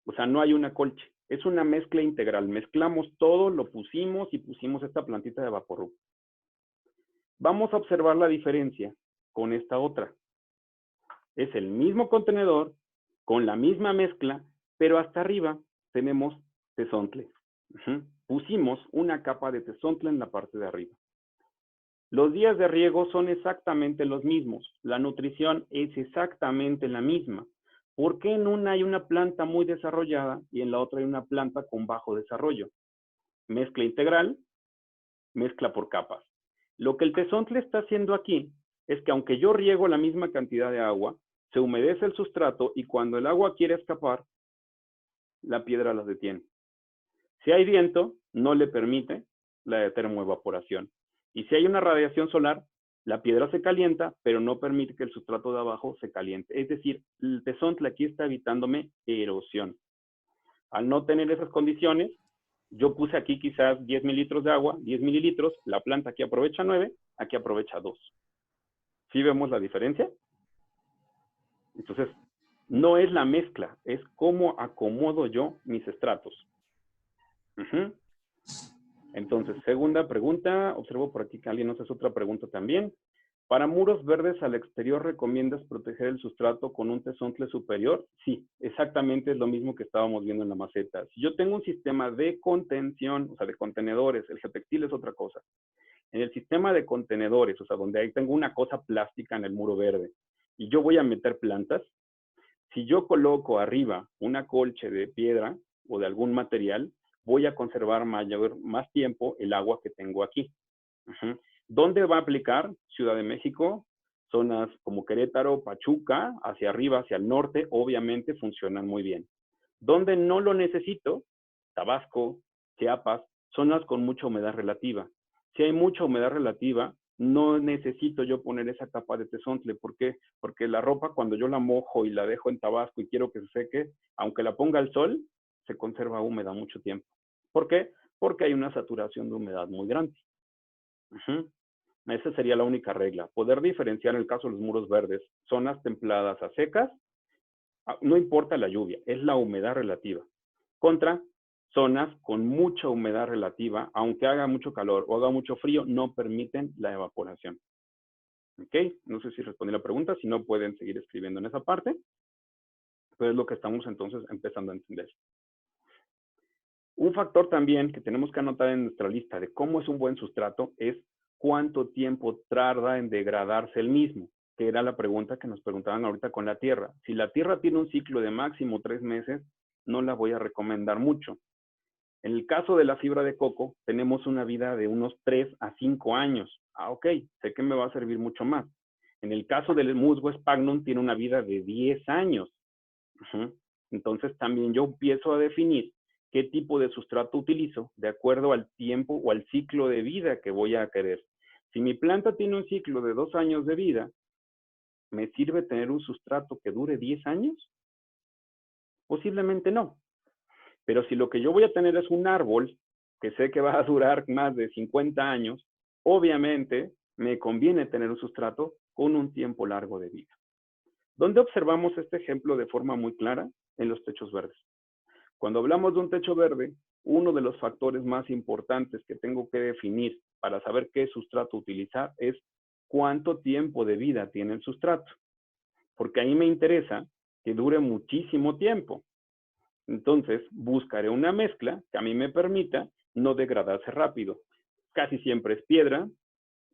O sea, no hay una colche. Es una mezcla integral. Mezclamos todo, lo pusimos y pusimos esta plantita de Vaporub. Vamos a observar la diferencia con esta otra. Es el mismo contenedor, con la misma mezcla, pero hasta arriba tenemos tezontle. Pusimos una capa de tezontle en la parte de arriba. Los días de riego son exactamente los mismos. La nutrición es exactamente la misma. ¿Por qué en una hay una planta muy desarrollada y en la otra hay una planta con bajo desarrollo? Mezcla integral, mezcla por capas. Lo que el tezontle está haciendo aquí es que aunque yo riego la misma cantidad de agua, se humedece el sustrato y cuando el agua quiere escapar, la piedra las detiene. Si hay viento, no le permite la termoevaporación. Y si hay una radiación solar, la piedra se calienta, pero no permite que el sustrato de abajo se caliente. Es decir, el tezontle aquí está evitándome erosión. Al no tener esas condiciones, yo puse aquí quizás 10 mililitros de agua, 10 mililitros, la planta aquí aprovecha 9, aquí aprovecha 2. ¿Sí vemos la diferencia? Entonces, no es la mezcla, es cómo acomodo yo mis estratos. Entonces, segunda pregunta, observo por aquí que alguien nos hace otra pregunta también. Para muros verdes al exterior, ¿recomiendas proteger el sustrato con un tezontle superior? Sí, exactamente es lo mismo que estábamos viendo en la maceta. Si yo tengo un sistema de contención, o sea, de contenedores, el geotextil es otra cosa. En el sistema de contenedores, o sea, donde ahí tengo una cosa plástica en el muro verde, y yo voy a meter plantas, si yo coloco arriba una colche de piedra o de algún material, voy a conservar más tiempo el agua que tengo aquí. ¿Dónde va a aplicar? Ciudad de México, zonas como Querétaro, Pachuca, hacia arriba, hacia el norte, obviamente funcionan muy bien. ¿Dónde no lo necesito? Tabasco, Chiapas, zonas con mucha humedad relativa. Si hay mucha humedad relativa, no necesito yo poner esa capa de tezontle. ¿Por qué? Porque la ropa cuando yo la mojo y la dejo en Tabasco y quiero que se seque, aunque la ponga al sol, se conserva húmeda mucho tiempo. ¿Por qué? Porque hay una saturación de humedad muy grande. Esa sería la única regla. Poder diferenciar en el caso de los muros verdes, zonas templadas a secas, no importa la lluvia, es la humedad relativa. Contra zonas con mucha humedad relativa, aunque haga mucho calor o haga mucho frío, no permiten la evaporación. ¿Ok? No sé si respondí la pregunta, si no pueden seguir escribiendo en esa parte. Pero es lo que estamos entonces empezando a entender. Un factor también que tenemos que anotar en nuestra lista de cómo es un buen sustrato es cuánto tiempo tarda en degradarse el mismo, que era la pregunta que nos preguntaban ahorita con la tierra. Si la tierra tiene un ciclo de máximo 3 meses, no la voy a recomendar mucho. En el caso de la fibra de coco, tenemos una vida de unos 3 a 5 años. Ah, ok, sé que me va a servir mucho más. En el caso del musgo sphagnum, tiene una vida de 10 años. Entonces, también yo empiezo a definir qué tipo de sustrato utilizo de acuerdo al tiempo o al ciclo de vida que voy a querer. Si mi planta tiene un ciclo de 2 años de vida, ¿me sirve tener un sustrato que dure 10 años? Posiblemente no. Pero si lo que yo voy a tener es un árbol que sé que va a durar más de 50 años, obviamente me conviene tener un sustrato con un tiempo largo de vida. ¿Dónde observamos este ejemplo de forma muy clara? En los techos verdes. Cuando hablamos de un techo verde, uno de los factores más importantes que tengo que definir para saber qué sustrato utilizar es cuánto tiempo de vida tiene el sustrato. Porque ahí me interesa que dure muchísimo tiempo. Entonces, buscaré una mezcla que a mí me permita no degradarse rápido. Casi siempre es piedra,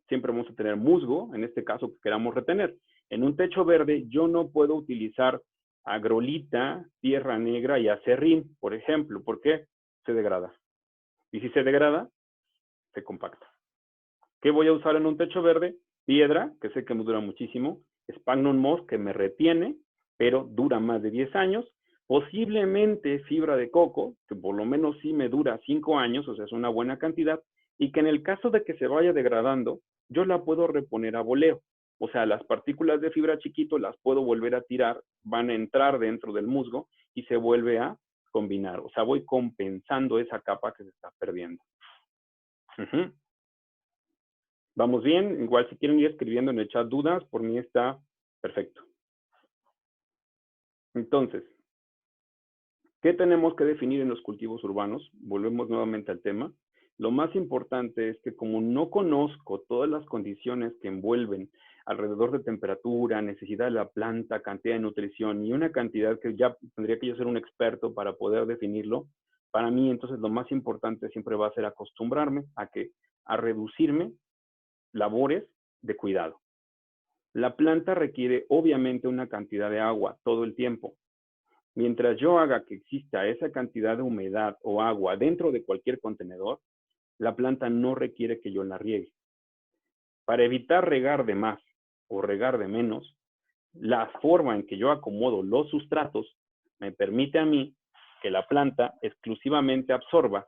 siempre vamos a tener musgo, en este caso que queramos retener. En un techo verde yo no puedo utilizar agrolita, tierra negra y acerrín, por ejemplo. ¿Por qué? Se degrada. Y si se degrada, se compacta. ¿Qué voy a usar en un techo verde? Piedra, que sé que me dura muchísimo, sphagnum moss, que me retiene, pero dura más de 10 años, posiblemente fibra de coco, que por lo menos sí me dura 5 años, o sea, es una buena cantidad, y que en el caso de que se vaya degradando, yo la puedo reponer a voleo. O sea, las partículas de fibra chiquito las puedo volver a tirar, van a entrar dentro del musgo y se vuelve a combinar. O sea, voy compensando esa capa que se está perdiendo. ¿Vamos bien? Igual si quieren ir escribiendo en el chat dudas, por mí está perfecto. Entonces, ¿qué tenemos que definir en los cultivos urbanos? Volvemos nuevamente al tema. Lo más importante es que como no conozco todas las condiciones que envuelven alrededor de temperatura, necesidad de la planta, cantidad de nutrición y una cantidad que ya tendría que yo ser un experto para poder definirlo, para mí entonces lo más importante siempre va a ser acostumbrarme a reducirme labores de cuidado. La planta requiere obviamente una cantidad de agua todo el tiempo. Mientras yo haga que exista esa cantidad de humedad o agua dentro de cualquier contenedor, la planta no requiere que yo la riegue. Para evitar regar de más o regar de menos, la forma en que yo acomodo los sustratos me permite a mí que la planta exclusivamente absorba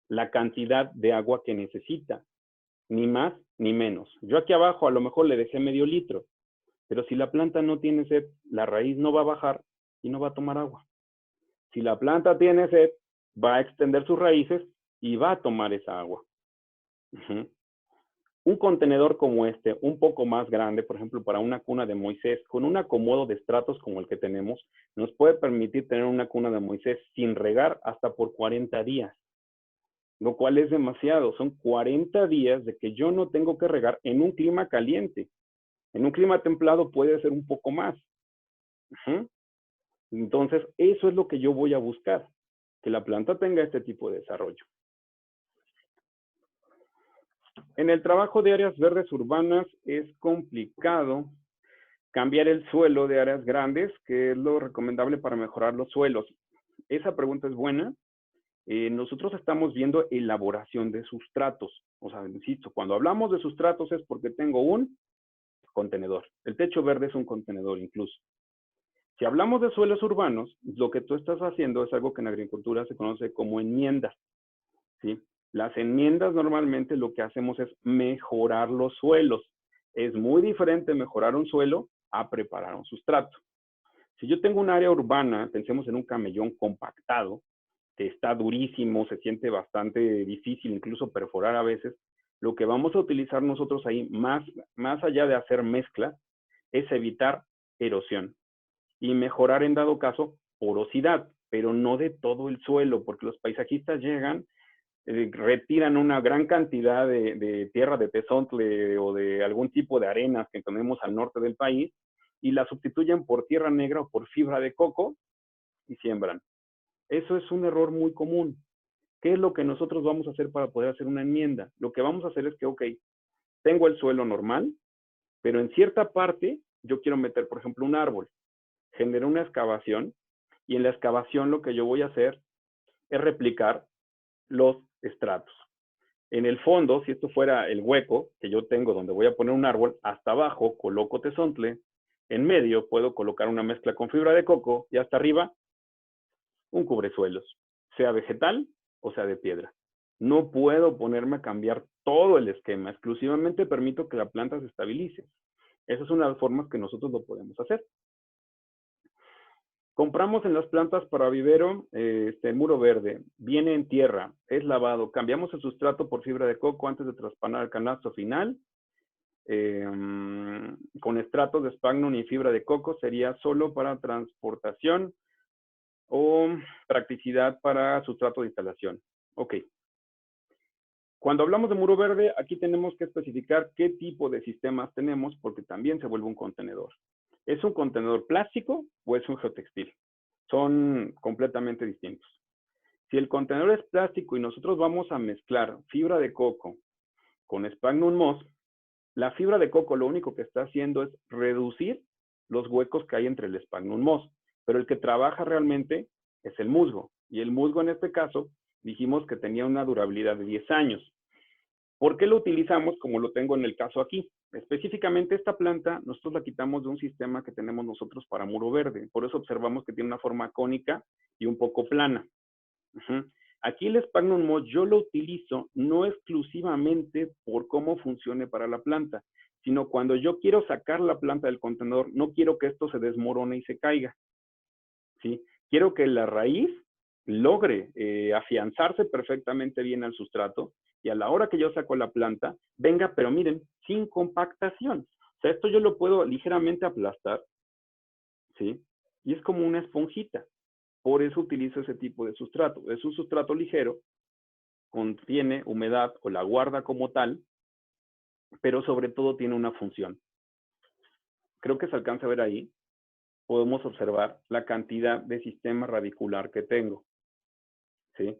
la cantidad de agua que necesita, ni más ni menos. Yo aquí abajo a lo mejor le dejé medio litro, pero si la planta no tiene sed, la raíz no va a bajar y no va a tomar agua. Si la planta tiene sed, va a extender sus raíces y va a tomar esa agua. Un contenedor como este, un poco más grande, por ejemplo, para una cuna de Moisés, con un acomodo de estratos como el que tenemos, nos puede permitir tener una cuna de Moisés sin regar hasta por 40 días. Lo cual es demasiado. Son 40 días de que yo no tengo que regar en un clima caliente. En un clima templado puede ser un poco más. Entonces, eso es lo que yo voy a buscar, que la planta tenga este tipo de desarrollo. En el trabajo de áreas verdes urbanas es complicado cambiar el suelo de áreas grandes, que es lo recomendable para mejorar los suelos. Esa pregunta es buena. Nosotros estamos viendo elaboración de sustratos. O sea, insisto, cuando hablamos de sustratos es porque tengo un contenedor. El techo verde es un contenedor incluso. Si hablamos de suelos urbanos, lo que tú estás haciendo es algo que en agricultura se conoce como enmiendas, ¿sí? Las enmiendas normalmente lo que hacemos es mejorar los suelos. Es muy diferente mejorar un suelo a preparar un sustrato. Si yo tengo un área urbana, pensemos en un camellón compactado, que está durísimo, se siente bastante difícil incluso perforar a veces, lo que vamos a utilizar nosotros ahí, más allá de hacer mezcla, es evitar erosión y mejorar en dado caso porosidad, pero no de todo el suelo, porque los paisajistas llegan, retiran una gran cantidad de tierra de tezontle o de algún tipo de arenas que tenemos al norte del país y la sustituyen por tierra negra o por fibra de coco y siembran. Eso es un error muy común. ¿Qué es lo que nosotros vamos a hacer para poder hacer una enmienda? Lo que vamos a hacer es que, ok, tengo el suelo normal, pero en cierta parte yo quiero meter, por ejemplo, un árbol. Generé una excavación Y en la excavación lo que yo voy a hacer es replicar los estratos. En el fondo, si esto fuera el hueco que yo tengo donde voy a poner un árbol, hasta abajo coloco tezontle, en medio puedo colocar una mezcla con fibra de coco y hasta arriba un cubresuelos, sea vegetal o sea de piedra. No puedo ponerme a cambiar todo el esquema, exclusivamente permito que la planta se estabilice. Esa es una de las formas que nosotros lo podemos hacer. Compramos en las plantas para vivero muro verde, viene en tierra, es lavado, cambiamos el sustrato por fibra de coco antes de traspanar al canasto final. Con estratos de sphagnum y fibra de coco sería solo para transportación o practicidad para sustrato de instalación. Ok. Cuando hablamos de muro verde, aquí tenemos que especificar qué tipo de sistemas tenemos porque también se vuelve un contenedor. ¿Es un contenedor plástico o es un geotextil? Son completamente distintos. Si el contenedor es plástico y nosotros vamos a mezclar fibra de coco con sphagnum moss, la fibra de coco lo único que está haciendo es reducir los huecos que hay entre el sphagnum moss, pero el que trabaja realmente es el musgo. Y el musgo en este caso dijimos que tenía una durabilidad de 10 años. ¿Por qué lo utilizamos como lo tengo en el caso aquí? Específicamente esta planta nosotros la quitamos de un sistema que tenemos nosotros para muro verde. Por eso observamos que tiene una forma cónica y un poco plana. Aquí el sphagnum moss yo lo utilizo no exclusivamente por cómo funcione para la planta, sino cuando yo quiero sacar la planta del contenedor, no quiero que esto se desmorone y se caiga. ¿Sí? Quiero que la raíz logre afianzarse perfectamente bien al sustrato y a la hora que yo saco la planta, venga, pero miren, sin compactación. O sea, esto yo lo puedo ligeramente aplastar, ¿sí? Y es como una esponjita. Por eso utilizo ese tipo de sustrato. Es un sustrato ligero, contiene humedad o la guarda como tal, pero sobre todo tiene una función. Creo que se alcanza a ver ahí. Podemos observar la cantidad de sistema radicular que tengo. ¿Sí?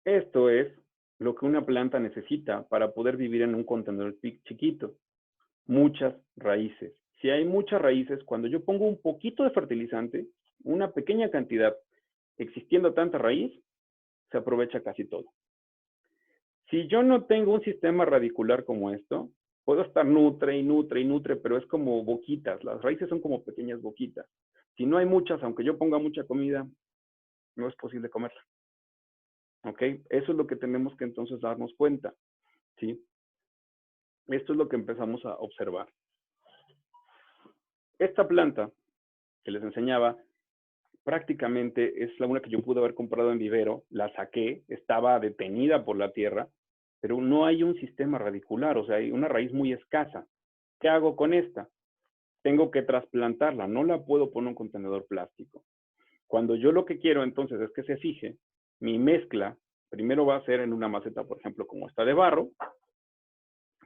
Esto es lo que una planta necesita para poder vivir en un contenedor chiquito. Muchas raíces. Si hay muchas raíces, cuando yo pongo un poquito de fertilizante, una pequeña cantidad, existiendo tanta raíz, se aprovecha casi todo. Si yo no tengo un sistema radicular como esto, puedo estar nutre y nutre y nutre, pero es como boquitas. Las raíces son como pequeñas boquitas. Si no hay muchas, aunque yo ponga mucha comida, no es posible comerla. ¿Ok? Eso es lo que tenemos que entonces darnos cuenta. ¿Sí? Esto es lo que empezamos a observar. Esta planta que les enseñaba, prácticamente es la única que yo pude haber comprado en vivero. La saqué, estaba detenida por la tierra, pero no hay un sistema radicular, o sea, hay una raíz muy escasa. ¿Qué hago con esta? Tengo que trasplantarla, no la puedo poner en un contenedor plástico. Cuando yo lo que quiero entonces es que se fije, mi mezcla primero va a ser en una maceta, por ejemplo, como esta de barro.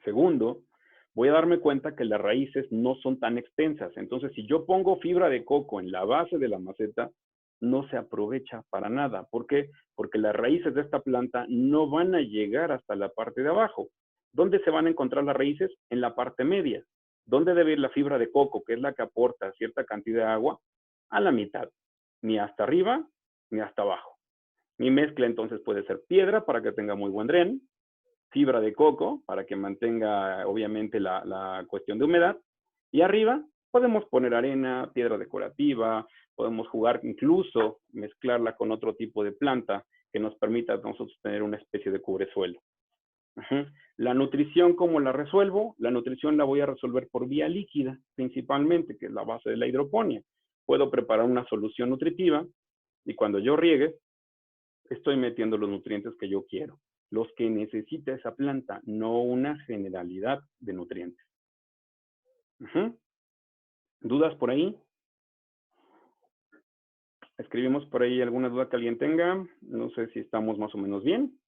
Segundo, voy a darme cuenta que las raíces no son tan extensas. Entonces, si yo pongo fibra de coco en la base de la maceta, no se aprovecha para nada. ¿Por qué? Porque las raíces de esta planta no van a llegar hasta la parte de abajo. ¿Dónde se van a encontrar las raíces? En la parte media. ¿Dónde debe ir la fibra de coco, que es la que aporta cierta cantidad de agua? A la mitad. Ni hasta arriba, ni hasta abajo. Mi mezcla entonces puede ser piedra para que tenga muy buen dren, fibra de coco para que mantenga obviamente la cuestión de humedad, y arriba podemos poner arena, piedra decorativa, podemos jugar incluso, mezclarla con otro tipo de planta que nos permita a nosotros tener una especie de cubresuelo. La nutrición, ¿cómo la resuelvo? La nutrición la voy a resolver por vía líquida, principalmente, que es la base de la hidroponía. Puedo preparar una solución nutritiva y cuando yo riegue, estoy metiendo los nutrientes que yo quiero, los que necesita esa planta, no una generalidad de nutrientes. ¿Dudas por ahí? Escribimos por ahí alguna duda que alguien tenga. No sé si estamos más o menos bien.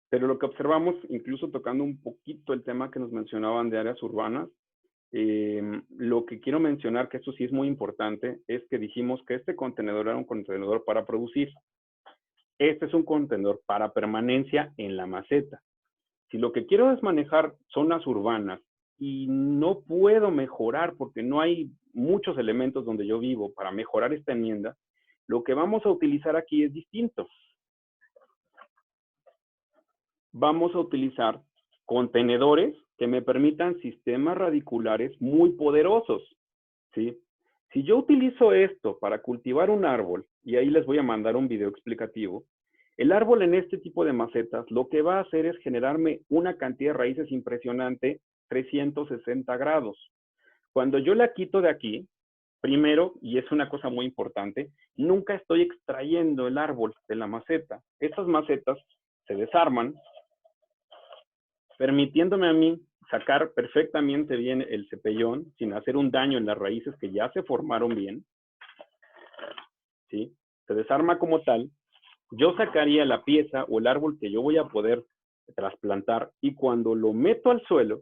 Pero lo que observamos, incluso tocando un poquito el tema que nos mencionaban de áreas urbanas, lo que quiero mencionar, que esto sí es muy importante, es que dijimos que este contenedor era un contenedor para producir. Este es un contenedor para permanencia en la maceta. Si lo que quiero es manejar zonas urbanas y no puedo mejorar porque no hay muchos elementos donde yo vivo para mejorar esta enmienda, lo que vamos a utilizar aquí es distinto. Vamos a utilizar contenedores que me permitan sistemas radiculares muy poderosos, ¿sí? Si yo utilizo esto para cultivar un árbol, y ahí les voy a mandar un video explicativo, el árbol en este tipo de macetas lo que va a hacer es generarme una cantidad de raíces impresionante, 360 grados. Cuando yo la quito de aquí, primero, y es una cosa muy importante, nunca estoy extrayendo el árbol de la maceta. Estas macetas se desarman, permitiéndome a mí sacar perfectamente bien el cepellón sin hacer un daño en las raíces que ya se formaron bien, ¿sí? Se desarma como tal. Yo sacaría la pieza o el árbol que yo voy a poder trasplantar y cuando lo meto al suelo,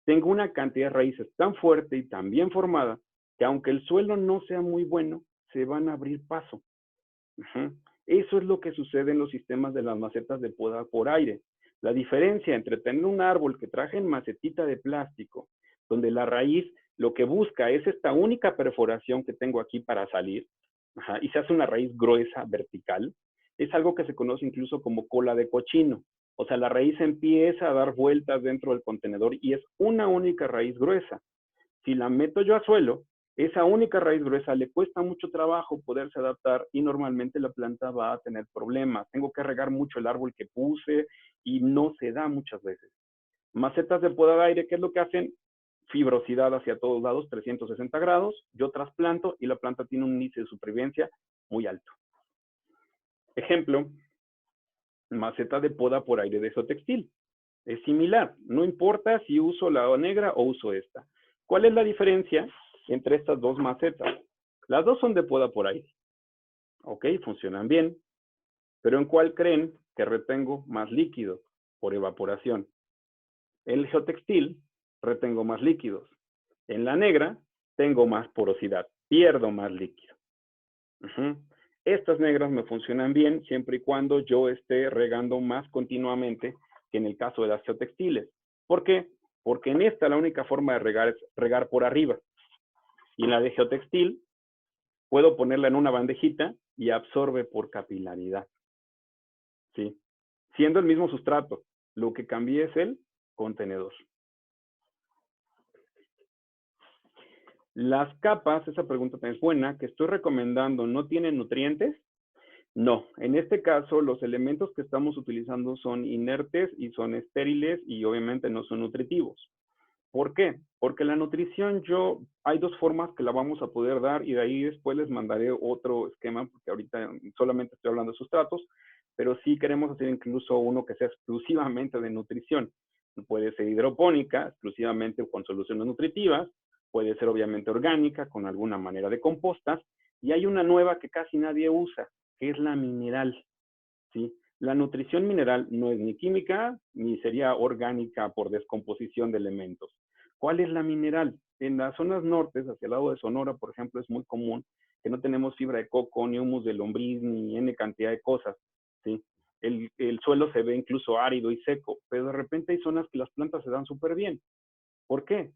tengo una cantidad de raíces tan fuerte y tan bien formada que aunque el suelo no sea muy bueno, se van a abrir paso. Eso es lo que sucede en los sistemas de las macetas de poda por aire. La diferencia entre tener un árbol que traje en macetita de plástico, donde la raíz lo que busca es esta única perforación que tengo aquí para salir, y se hace una raíz gruesa, vertical, es algo que se conoce incluso como cola de cochino. O sea, la raíz empieza a dar vueltas dentro del contenedor y es una única raíz gruesa. Si la meto yo a suelo, esa única raíz gruesa le cuesta mucho trabajo poderse adaptar y normalmente la planta va a tener problemas. Tengo que regar mucho el árbol que puse y no se da muchas veces. Macetas de poda de aire, ¿qué es lo que hacen? Fibrosidad hacia todos lados, 360 grados. Yo trasplanto y la planta tiene un índice de supervivencia muy alto. Ejemplo, maceta de poda por aire de Geotextil. Es similar, no importa si uso la negra o uso esta. ¿Cuál es la diferencia entre estas dos macetas? Las dos son de poda por aire. Ok, funcionan bien. Pero ¿en cuál creen que retengo más líquido? Por evaporación. En el geotextil retengo más líquidos. En la negra tengo más porosidad, pierdo más líquido. Estas negras me funcionan bien siempre y cuando yo esté regando más continuamente que en el caso de las geotextiles. ¿Por qué? Porque en esta la única forma de regar es regar por arriba. Y en la de geotextil puedo ponerla en una bandejita y absorbe por capilaridad. ¿Sí? Siendo el mismo sustrato, lo que cambia es el contenedor. Las capas, esa pregunta también es buena, que estoy recomendando, ¿no tienen nutrientes? No, en este caso los elementos que estamos utilizando son inertes y son estériles y obviamente no son nutritivos. ¿Por qué? Porque la nutrición hay dos formas que la vamos a poder dar y de ahí después les mandaré otro esquema porque ahorita solamente estoy hablando de sustratos, pero sí queremos hacer incluso uno que sea exclusivamente de nutrición. Puede ser hidropónica, exclusivamente con soluciones nutritivas, puede ser obviamente orgánica, con alguna manera de compostas, y hay una nueva que casi nadie usa, que es la mineral, ¿sí? La nutrición mineral no es ni química, ni sería orgánica por descomposición de elementos. ¿Cuál es la mineral? En las zonas nortes, hacia el lado de Sonora, por ejemplo, es muy común que no tenemos fibra de coco, ni humus de lombriz, ni N cantidad de cosas, ¿sí? El suelo se ve incluso árido y seco, pero de repente hay zonas que las plantas se dan súper bien. ¿Por qué?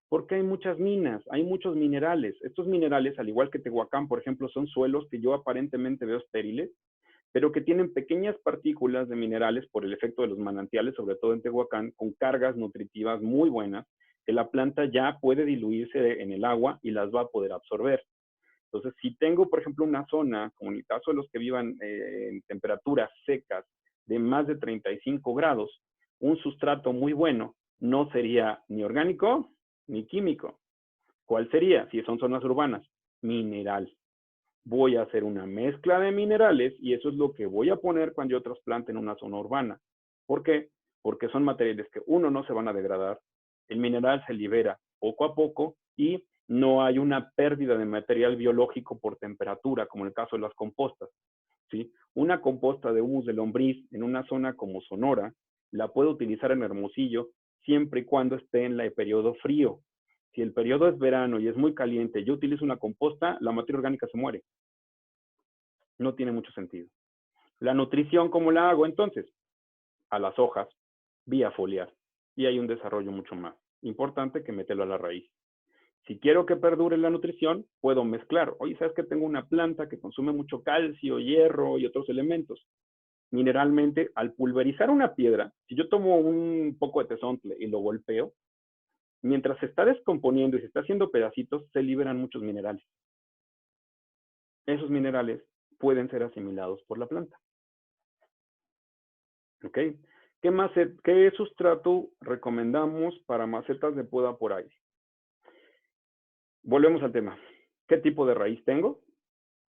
Porque hay muchas minas, hay muchos minerales. Estos minerales, al igual que Tehuacán, por ejemplo, son suelos que yo aparentemente veo estériles, pero que tienen pequeñas partículas de minerales por el efecto de los manantiales, sobre todo en Tehuacán, con cargas nutritivas muy buenas, que la planta ya puede diluirse en el agua y las va a poder absorber. Entonces, si tengo, por ejemplo, una zona, como en el caso de los que vivan en temperaturas secas de más de 35 grados, un sustrato muy bueno no sería ni orgánico ni químico. ¿Cuál sería? Si son zonas urbanas, mineral. Voy a hacer una mezcla de minerales y eso es lo que voy a poner cuando yo trasplante en una zona urbana. ¿Por qué? Porque son materiales que, uno, no se van a degradar, el mineral se libera poco a poco y no hay una pérdida de material biológico por temperatura, como en el caso de las compostas, ¿sí? Una composta de humus de lombriz en una zona como Sonora, la puedo utilizar en Hermosillo siempre y cuando esté en el periodo frío. Si el periodo es verano y es muy caliente, yo utilizo una composta, la materia orgánica se muere. No tiene mucho sentido. La nutrición, ¿cómo la hago entonces? A las hojas, vía foliar. Y hay un desarrollo mucho más importante que meterlo a la raíz. Si quiero que perdure la nutrición, puedo mezclar. Oye, ¿sabes que tengo una planta que consume mucho calcio, hierro y otros elementos? Mineralmente, al pulverizar una piedra, si yo tomo un poco de tezontle y lo golpeo, mientras se está descomponiendo y se está haciendo pedacitos, se liberan muchos minerales. Esos minerales pueden ser asimilados por la planta. ¿Ok? ¿Qué sustrato recomendamos para macetas de poda por aire? Volvemos al tema. ¿Qué tipo de raíz tengo?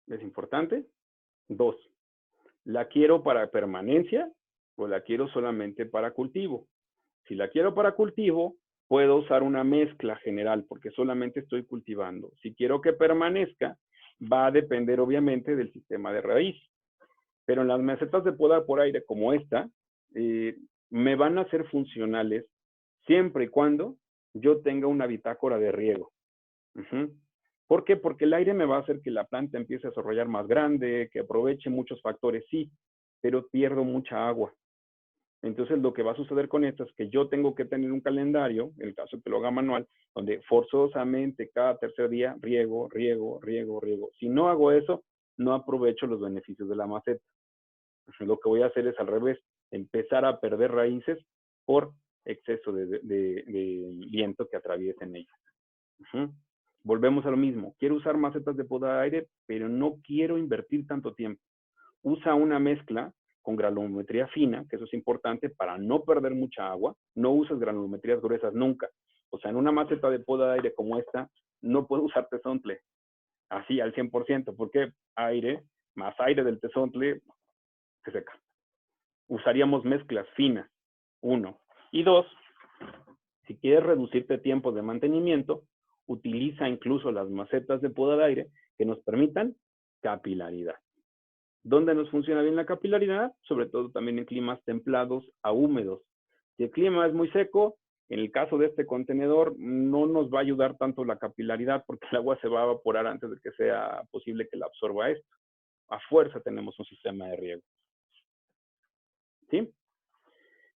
Es importante. 2. ¿La quiero para permanencia o la quiero solamente para cultivo? Si la quiero para cultivo, puedo usar una mezcla general porque solamente estoy cultivando. Si quiero que permanezca, va a depender obviamente del sistema de raíz. Pero en las macetas de poda por aire como esta, me van a ser funcionales siempre y cuando yo tenga una bitácora de riego. ¿Por qué? Porque el aire me va a hacer que la planta empiece a desarrollar más grande, que aproveche muchos factores, sí, pero pierdo mucha agua. Entonces, lo que va a suceder con esto es que yo tengo que tener un calendario, en el caso que lo haga manual, donde forzosamente cada tercer día riego, riego, riego, riego. Si no hago eso, no aprovecho los beneficios de la maceta. Lo que voy a hacer es al revés, empezar a perder raíces por exceso de viento que atraviesen ellas. Volvemos a lo mismo. Quiero usar macetas de poda de aire, pero no quiero invertir tanto tiempo. Usa una mezcla con granulometría fina, que eso es importante para no perder mucha agua. No uses granulometrías gruesas nunca. O sea, en una maceta de poda de aire como esta, no puedo usar tezontle así al 100%, porque aire más aire del tezontle se seca. Usaríamos mezclas finas, 1. Y 2, si quieres reducirte tiempo de mantenimiento, utiliza incluso las macetas de poda de aire que nos permitan capilaridad. ¿Dónde nos funciona bien la capilaridad? Sobre todo también en climas templados a húmedos. Si el clima es muy seco, en el caso de este contenedor, no nos va a ayudar tanto la capilaridad porque el agua se va a evaporar antes de que sea posible que la absorba esto. A fuerza tenemos un sistema de riego. ¿Sí?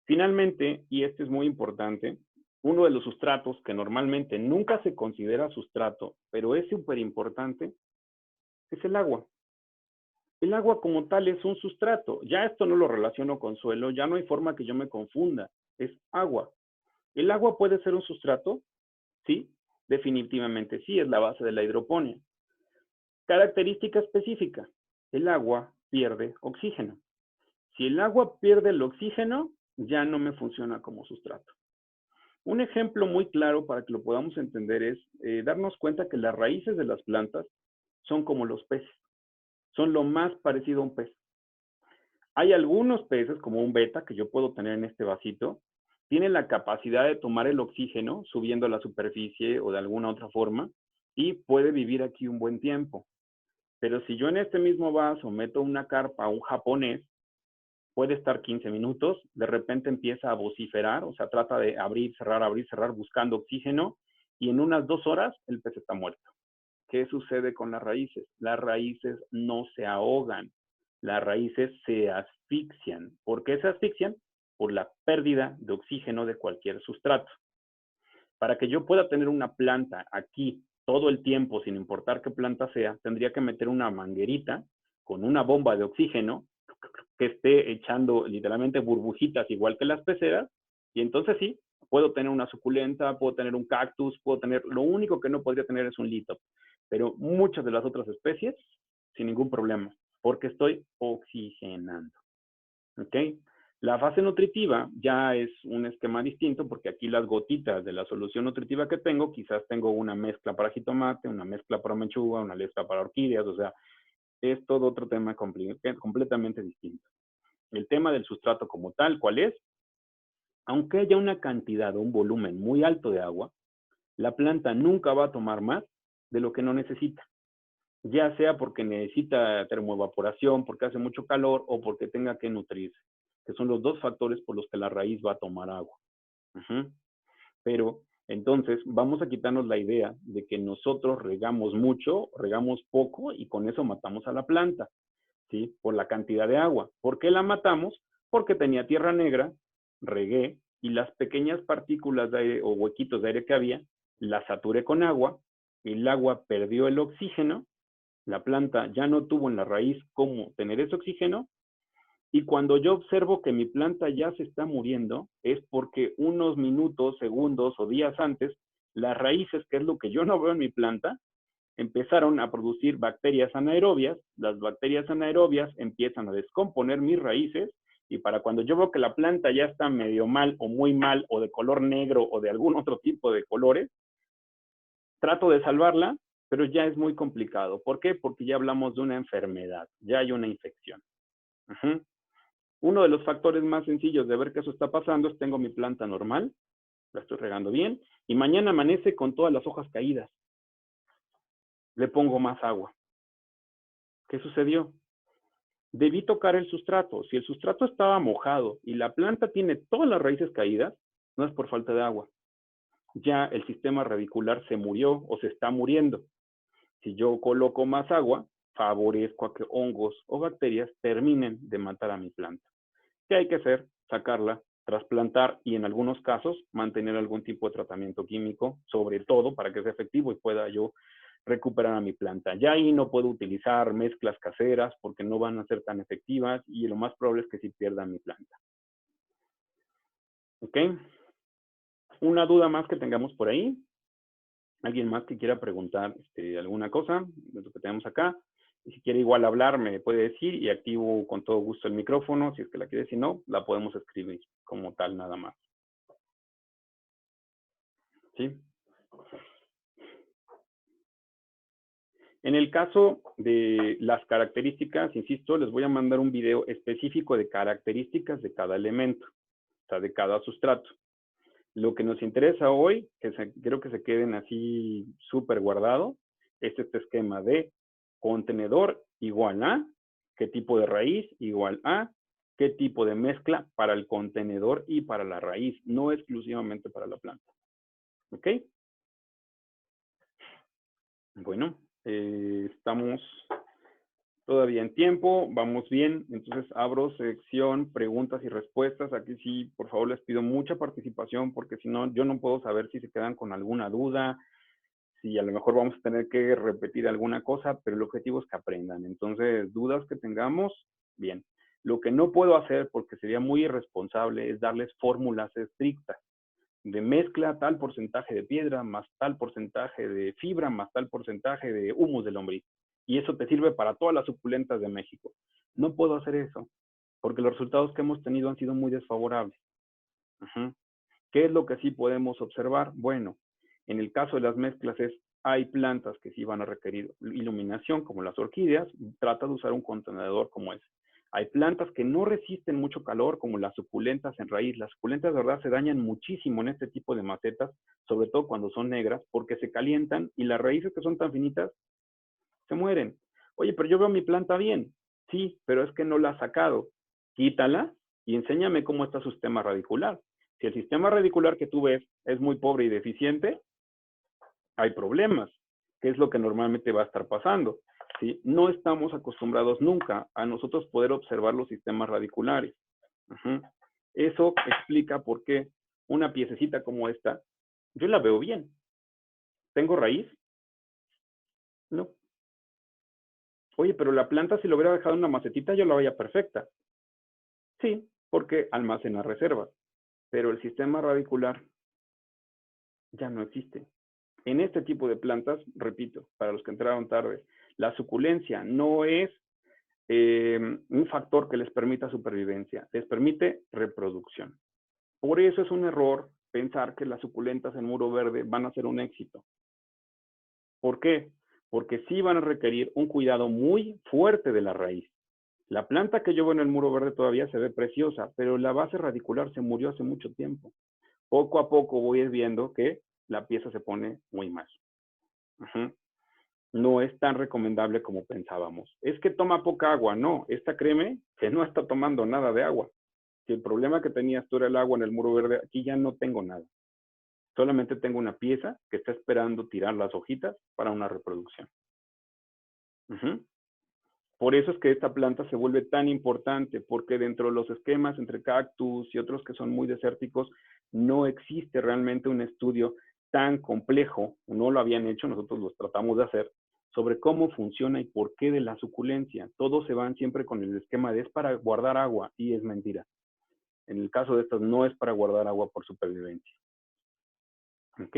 Finalmente, y este es muy importante, uno de los sustratos que normalmente nunca se considera sustrato, pero es súper importante, es el agua. El agua como tal es un sustrato. Ya esto no lo relaciono con suelo, ya no hay forma que yo me confunda. Es agua. ¿El agua puede ser un sustrato? Sí, definitivamente sí, es la base de la hidroponía. Característica específica. El agua pierde oxígeno. Si el agua pierde el oxígeno, ya no me funciona como sustrato. Un ejemplo muy claro para que lo podamos entender es darnos cuenta que las raíces de las plantas son como los peces. Son lo más parecido a un pez. Hay algunos peces, como un beta, que yo puedo tener en este vasito, tienen la capacidad de tomar el oxígeno subiendo a la superficie o de alguna otra forma y puede vivir aquí un buen tiempo. Pero si yo en este mismo vaso meto una carpa a un japonés, puede estar 15 minutos, de repente empieza a vociferar, o sea, trata de abrir, cerrar, buscando oxígeno, y en unas 2 horas el pez está muerto. ¿Qué sucede con las raíces? Las raíces no se ahogan, las raíces se asfixian. ¿Por qué se asfixian? Por la pérdida de oxígeno de cualquier sustrato. Para que yo pueda tener una planta aquí todo el tiempo, sin importar qué planta sea, tendría que meter una manguerita con una bomba de oxígeno que esté echando literalmente burbujitas igual que las peceras, y entonces sí, puedo tener una suculenta, puedo tener un cactus, puedo tener, lo único que no podría tener es un litop, pero muchas de las otras especies, sin ningún problema, porque estoy oxigenando. ¿Ok? La fase nutritiva ya es un esquema distinto, porque aquí las gotitas de la solución nutritiva que tengo, quizás tengo una mezcla para jitomate, una mezcla para lechuga, una mezcla para orquídeas, o sea, es todo otro tema completamente distinto. El tema del sustrato como tal, ¿cuál es? Aunque haya una cantidad o un volumen muy alto de agua, la planta nunca va a tomar más de lo que no necesita. Ya sea porque necesita termoevaporación, porque hace mucho calor o porque tenga que nutrirse, que son los 2 factores por los que la raíz va a tomar agua. Pero entonces vamos a quitarnos la idea de que nosotros regamos mucho, regamos poco y con eso matamos a la planta, ¿sí? Por la cantidad de agua. ¿Por qué la matamos? Porque tenía tierra negra, regué, y las pequeñas partículas de aire o huequitos de aire que había, las saturé con agua, el agua perdió el oxígeno, la planta ya no tuvo en la raíz cómo tener ese oxígeno, y cuando yo observo que mi planta ya se está muriendo, es porque unos minutos, segundos o días antes, las raíces, que es lo que yo no veo en mi planta, empezaron a producir bacterias anaerobias. Las bacterias anaerobias empiezan a descomponer mis raíces, y para cuando yo veo que la planta ya está medio mal o muy mal o de color negro o de algún otro tipo de colores, trato de salvarla, pero ya es muy complicado. ¿Por qué? Porque ya hablamos de una enfermedad, ya hay una infección. Uno de los factores más sencillos de ver que eso está pasando es: tengo mi planta normal, la estoy regando bien, y mañana amanece con todas las hojas caídas. Le pongo más agua. ¿Qué sucedió? Debí tocar el sustrato. Si el sustrato estaba mojado y la planta tiene todas las raíces caídas, no es por falta de agua. Ya el sistema radicular se murió o se está muriendo. Si yo coloco más agua, favorezco a que hongos o bacterias terminen de matar a mi planta. ¿Qué hay que hacer? Sacarla, trasplantar y en algunos casos mantener algún tipo de tratamiento químico, sobre todo para que sea efectivo y pueda yo recuperar a mi planta. Ya ahí no puedo utilizar mezclas caseras porque no van a ser tan efectivas y lo más probable es que sí pierda mi planta. ¿Ok? Una duda más que tengamos por ahí. ¿Alguien más que quiera preguntar alguna cosa de lo que tenemos acá? Y si quiere igual hablar, me puede decir y activo con todo gusto el micrófono. Si es que la quiere, si no, la podemos escribir como tal nada más. ¿Sí? En el caso de las características, insisto, les voy a mandar un video específico de características de cada elemento, o sea, de cada sustrato. Lo que nos interesa hoy, quiero que se queden así súper guardado, es este esquema de contenedor igual a, qué tipo de raíz igual a, qué tipo de mezcla para el contenedor y para la raíz, no exclusivamente para la planta. ¿Ok? Bueno, estamos todavía en tiempo, vamos bien. Entonces abro sección preguntas y respuestas. Aquí sí, por favor, les pido mucha participación porque si no, yo no puedo saber si se quedan con alguna duda, si a lo mejor vamos a tener que repetir alguna cosa, pero el objetivo es que aprendan. Entonces, dudas que tengamos, bien. Lo que no puedo hacer, porque sería muy irresponsable, es darles fórmulas estrictas de mezcla tal porcentaje de piedra, más tal porcentaje de fibra, más tal porcentaje de humus de lombriz. Y eso te sirve para todas las suculentas de México. No puedo hacer eso, porque los resultados que hemos tenido han sido muy desfavorables. ¿Qué es lo que sí podemos observar? Bueno, en el caso de las mezclas hay plantas que sí van a requerir iluminación, como las orquídeas. Trata de usar un contenedor como ese. Hay plantas que no resisten mucho calor, como las suculentas en raíz. Las suculentas, de verdad, se dañan muchísimo en este tipo de macetas, sobre todo cuando son negras, porque se calientan y las raíces que son tan finitas se mueren. Oye, pero yo veo mi planta bien. Sí, pero es que no la has sacado. Quítala y enséñame cómo está su sistema radicular. Si el sistema radicular que tú ves es muy pobre y deficiente, hay problemas, que es lo que normalmente va a estar pasando. ¿Sí? No estamos acostumbrados nunca a nosotros poder observar los sistemas radiculares. Eso explica por qué una piececita como esta, yo la veo bien. ¿Tengo raíz? No. Oye, pero la planta, si lo hubiera dejado en una macetita, yo la veía perfecta. Sí, porque almacena reservas. Pero el sistema radicular ya no existe. En este tipo de plantas, repito, para los que entraron tarde, la suculencia no es un factor que les permita supervivencia, les permite reproducción. Por eso es un error pensar que las suculentas en muro verde van a ser un éxito. ¿Por qué? Porque sí van a requerir un cuidado muy fuerte de la raíz. La planta que yo veo en el muro verde todavía se ve preciosa, pero la base radicular se murió hace mucho tiempo. Poco a poco voy viendo que la pieza se pone muy mal. No es tan recomendable como pensábamos. Es que toma poca agua. No, esta créeme que no está tomando nada de agua. Si el problema que tenías tú era el agua en el muro verde, aquí ya no tengo nada. Solamente tengo una pieza que está esperando tirar las hojitas para una reproducción. Por eso es que esta planta se vuelve tan importante, porque dentro de los esquemas entre cactus y otros que son muy desérticos, no existe realmente un estudio tan complejo, no lo habían hecho, nosotros los tratamos de hacer, sobre cómo funciona y por qué de la suculencia. Todos se van siempre con el esquema de es para guardar agua, y es mentira. En el caso de estas no es para guardar agua por supervivencia. ¿Ok?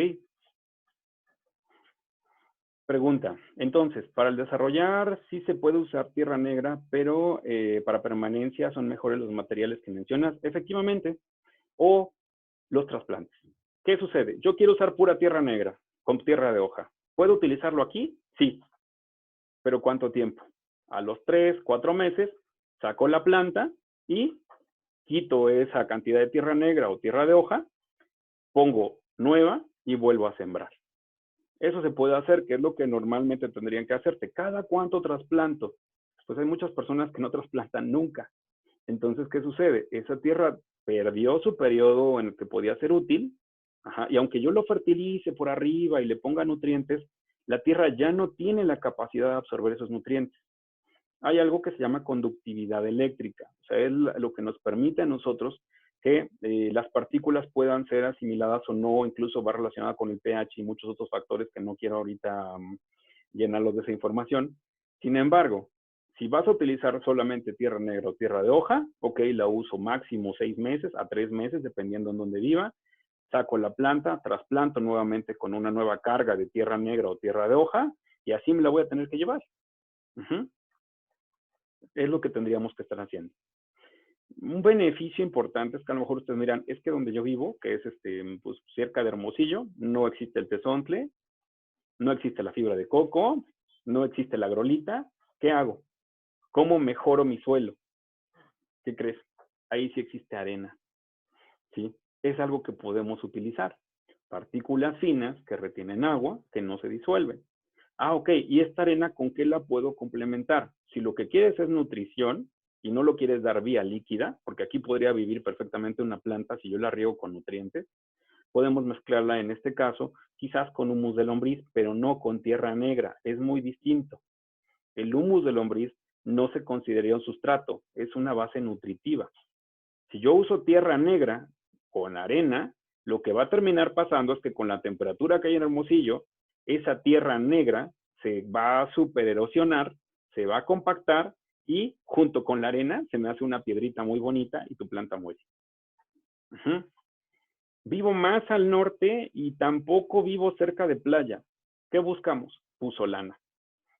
Pregunta. Entonces, para el desarrollar sí se puede usar tierra negra, pero para permanencia son mejores los materiales que mencionas, efectivamente, o los trasplantes. ¿Qué sucede? Yo quiero usar pura tierra negra, con tierra de hoja. ¿Puedo utilizarlo aquí? Sí. ¿Pero cuánto tiempo? A los 3, 4 meses, saco la planta y quito esa cantidad de tierra negra o tierra de hoja, pongo nueva y vuelvo a sembrar. Eso se puede hacer, que es lo que normalmente tendrían que hacerte. ¿Cada cuánto trasplanto? Pues hay muchas personas que no trasplantan nunca. Entonces, ¿qué sucede? Esa tierra perdió su periodo en el que podía ser útil, y aunque yo lo fertilice por arriba y le ponga nutrientes, la tierra ya no tiene la capacidad de absorber esos nutrientes. Hay algo que se llama conductividad eléctrica, o sea, es lo que nos permite a nosotros que las partículas puedan ser asimiladas o no, incluso va relacionada con el pH y muchos otros factores que no quiero ahorita llenarlos de esa información. Sin embargo, si vas a utilizar solamente tierra negra o tierra de hoja, ok, la uso máximo 6 meses a 3 meses, dependiendo en dónde viva. Saco la planta, trasplanto nuevamente con una nueva carga de tierra negra o tierra de hoja, y así me la voy a tener que llevar. Es lo que tendríamos que estar haciendo. Un beneficio importante es que a lo mejor ustedes miran, es que donde yo vivo, que es pues cerca de Hermosillo, no existe el tezontle, no existe la fibra de coco, no existe la agrolita. ¿Qué hago? ¿Cómo mejoro mi suelo? ¿Qué crees? Ahí sí existe arena. ¿Sí? Es algo que podemos utilizar. Partículas finas que retienen agua, que no se disuelven. Ok, ¿y esta arena con qué la puedo complementar? Si lo que quieres es nutrición y no lo quieres dar vía líquida, porque aquí podría vivir perfectamente una planta si yo la riego con nutrientes, podemos mezclarla en este caso quizás con humus de lombriz, pero no con tierra negra, es muy distinto. El humus de lombriz no se consideraría un sustrato, es una base nutritiva. Si yo uso tierra negra con arena, lo que va a terminar pasando es que con la temperatura que hay en Hermosillo, esa tierra negra se va a supererosionar, se va a compactar y junto con la arena se me hace una piedrita muy bonita y tu planta muere. Vivo más al norte y tampoco vivo cerca de playa. ¿Qué buscamos? Pusolana.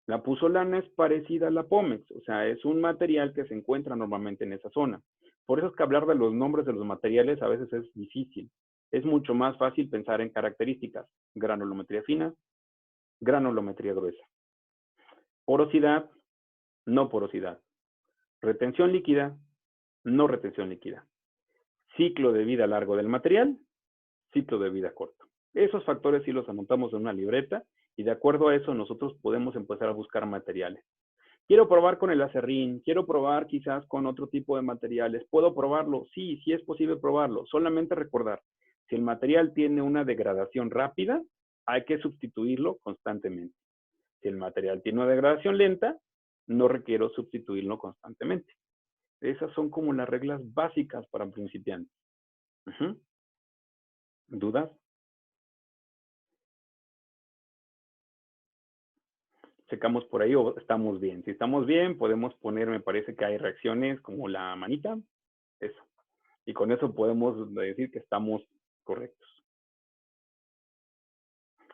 La pusolana es parecida a la pómex, o sea, es un material que se encuentra normalmente en esa zona. Por eso es que hablar de los nombres de los materiales a veces es difícil. Es mucho más fácil pensar en características. Granulometría fina, granulometría gruesa. Porosidad, no porosidad. Retención líquida, no retención líquida. Ciclo de vida largo del material, ciclo de vida corto. Esos factores sí los anotamos en una libreta y de acuerdo a eso nosotros podemos empezar a buscar materiales. Quiero probar con el acerrín, quiero probar quizás con otro tipo de materiales. ¿Puedo probarlo? Sí, sí es posible probarlo. Solamente recordar, si el material tiene una degradación rápida, hay que sustituirlo constantemente. Si el material tiene una degradación lenta, no requiero sustituirlo constantemente. Esas son como las reglas básicas para principiantes. ¿Dudas? Checamos por ahí o estamos bien. Si estamos bien, podemos poner, me parece que hay reacciones como la manita, eso. Y con eso podemos decir que estamos correctos.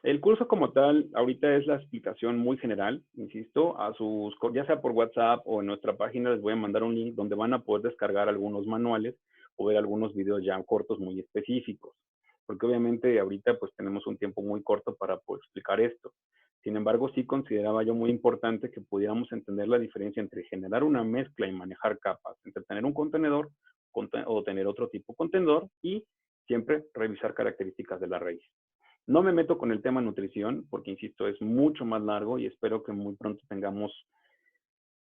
El curso como tal, ahorita es la explicación muy general, insisto, ya sea por WhatsApp o en nuestra página les voy a mandar un link donde van a poder descargar algunos manuales o ver algunos videos ya cortos muy específicos. Porque obviamente ahorita pues tenemos un tiempo muy corto para poder explicar esto. Sin embargo, sí consideraba yo muy importante que pudiéramos entender la diferencia entre generar una mezcla y manejar capas, entre tener un contenedor o tener otro tipo de contenedor y siempre revisar características de la raíz. No me meto con el tema nutrición porque, insisto, es mucho más largo y espero que muy pronto tengamos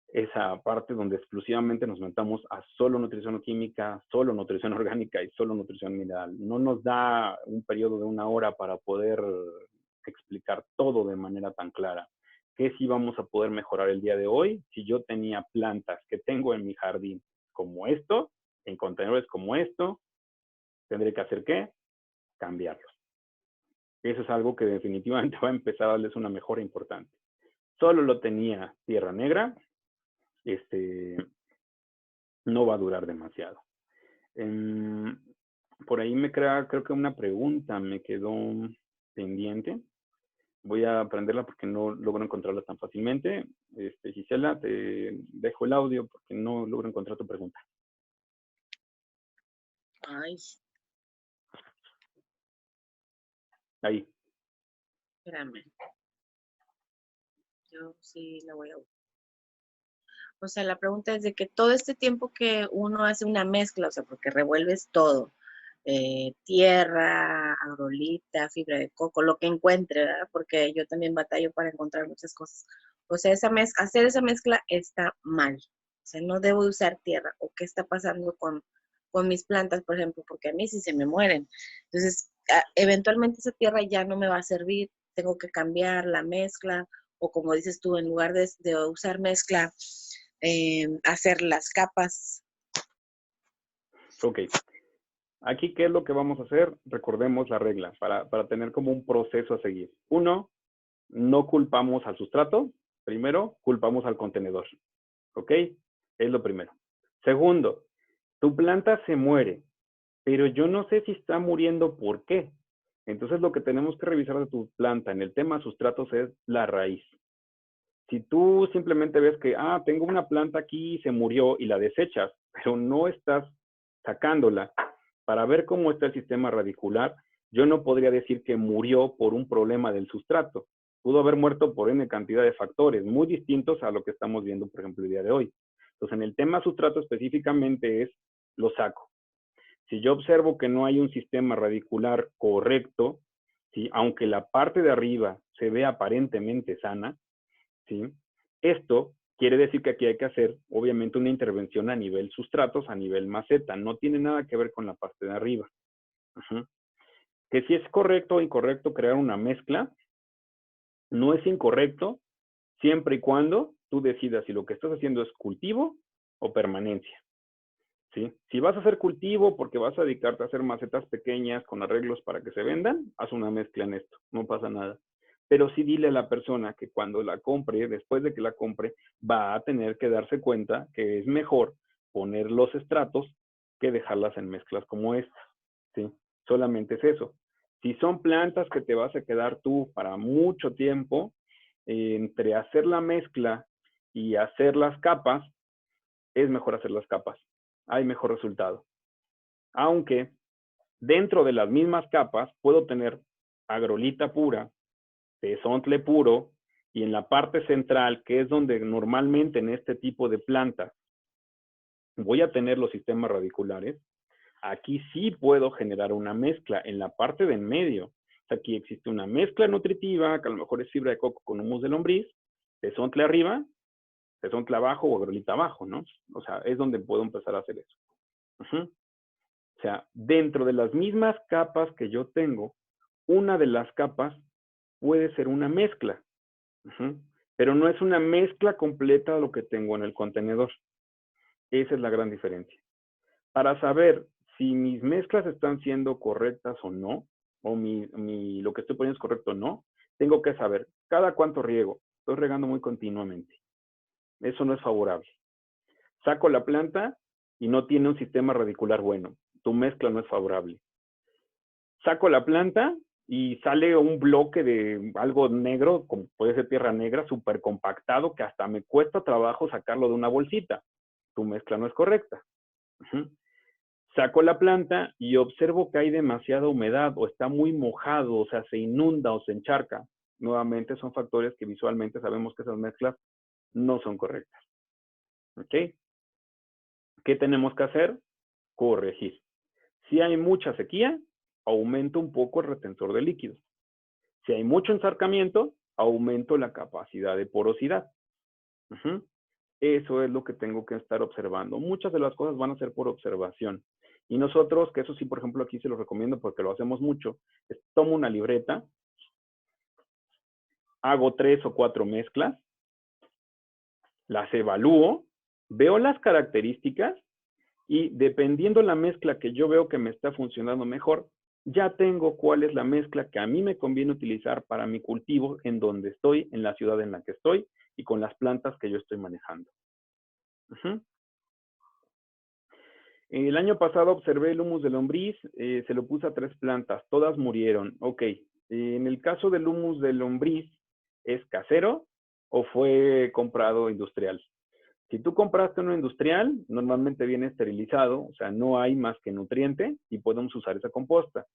esa parte donde exclusivamente nos metamos a solo nutrición química, solo nutrición orgánica y solo nutrición mineral. No nos da un periodo de 1 hora para poder explicar todo de manera tan clara. ¿Qué sí vamos a poder mejorar el día de hoy? Si yo tenía plantas que tengo en mi jardín como esto, en contenedores como esto, tendré que hacer ¿qué? Cambiarlos. Eso es algo que definitivamente va a empezar a darles una mejora importante. Solo lo tenía tierra negra, no va a durar demasiado. Por ahí creo que una pregunta me quedó pendiente. Voy a aprenderla porque no logro encontrarla tan fácilmente. Gisela, te dejo el audio porque no logro encontrar tu pregunta. Ay, Ahí. espérame. Yo sí la voy a buscar. O sea, la pregunta es de que todo este tiempo que uno hace una mezcla, o sea, porque revuelves todo, tierra, agrolita, fibra de coco, lo que encuentre, ¿verdad? Porque yo también batallo para encontrar muchas cosas. O sea, hacer esa mezcla está mal. O sea, no debo usar tierra. ¿O qué está pasando con mis plantas, por ejemplo? Porque a mí sí se me mueren. Entonces, eventualmente esa tierra ya no me va a servir. Tengo que cambiar la mezcla. O como dices tú, en lugar de usar mezcla, hacer las capas. Ok. Aquí, ¿qué es lo que vamos a hacer? Recordemos la regla para tener como un proceso a seguir. 1, no culpamos al sustrato. Primero, culpamos al contenedor. ¿Ok? Es lo primero. Segundo, tu planta se muere, pero yo no sé si está muriendo por qué. Entonces, lo que tenemos que revisar de tu planta en el tema sustratos es la raíz. Si tú simplemente ves que, tengo una planta aquí y se murió y la desechas, pero no estás sacándola para ver cómo está el sistema radicular, yo no podría decir que murió por un problema del sustrato. Pudo haber muerto por N cantidad de factores muy distintos a lo que estamos viendo, por ejemplo, el día de hoy. Entonces, en el tema sustrato específicamente es, lo saco. Si yo observo que no hay un sistema radicular correcto, ¿sí? Aunque la parte de arriba se ve aparentemente sana, ¿sí? Esto quiere decir que aquí hay que hacer, obviamente, una intervención a nivel sustratos, a nivel maceta. No tiene nada que ver con la parte de arriba. Que si es correcto o incorrecto crear una mezcla, no es incorrecto siempre y cuando tú decidas si lo que estás haciendo es cultivo o permanencia. ¿Sí? Si vas a hacer cultivo porque vas a dedicarte a hacer macetas pequeñas con arreglos para que se vendan, haz una mezcla en esto, no pasa nada. Pero sí dile a la persona que cuando la compre, después de que la compre, va a tener que darse cuenta que es mejor poner los estratos que dejarlas en mezclas como esta. ¿Sí? Solamente es eso. Si son plantas que te vas a quedar tú para mucho tiempo, entre hacer la mezcla y hacer las capas, es mejor hacer las capas. Hay mejor resultado. Aunque dentro de las mismas capas puedo tener agrolita pura, tezontle puro, y en la parte central, que es donde normalmente en este tipo de plantas voy a tener los sistemas radiculares, aquí sí puedo generar una mezcla en la parte de en medio. Aquí existe una mezcla nutritiva, que a lo mejor es fibra de coco con humus de lombriz, tezontle arriba, tezontle abajo o agrolita abajo, ¿no? O sea, es donde puedo empezar a hacer eso. O sea, dentro de las mismas capas que yo tengo, una de las capas puede ser una mezcla. Pero no es una mezcla completa de lo que tengo en el contenedor. Esa es la gran diferencia. Para saber si mis mezclas están siendo correctas o no, o lo que estoy poniendo es correcto o no, tengo que saber cada cuánto riego. Estoy regando muy continuamente. Eso no es favorable. Saco la planta y no tiene un sistema radicular bueno. Tu mezcla no es favorable. Saco la planta y sale un bloque de algo negro, como puede ser tierra negra, súper compactado, que hasta me cuesta trabajo sacarlo de una bolsita. Tu mezcla no es correcta. Saco la planta y observo que hay demasiada humedad o está muy mojado, o sea, se inunda o se encharca. Nuevamente son factores que visualmente sabemos que esas mezclas no son correctas. ¿Ok? ¿Qué tenemos que hacer? Corregir. Si hay mucha sequía, aumento un poco el retentor de líquidos. Si hay mucho encharcamiento, aumento la capacidad de porosidad. Eso es lo que tengo que estar observando. Muchas de las cosas van a ser por observación. Y nosotros, que eso sí, por ejemplo, aquí se lo recomiendo porque lo hacemos mucho, tomo una libreta hago 3 o 4 mezclas, las evalúo, veo las características y dependiendo la mezcla que yo veo que me está funcionando mejor, ya tengo cuál es la mezcla que a mí me conviene utilizar para mi cultivo en donde estoy, en la ciudad en la que estoy y con las plantas que yo estoy manejando. El año pasado observé el humus de lombriz, se lo puse a 3 plantas, todas murieron. Ok, en el caso del humus de lombriz, ¿es casero o fue comprado industrial? Si tú compraste uno industrial, normalmente viene esterilizado, o sea, no hay más que nutriente y podemos usar esa composta.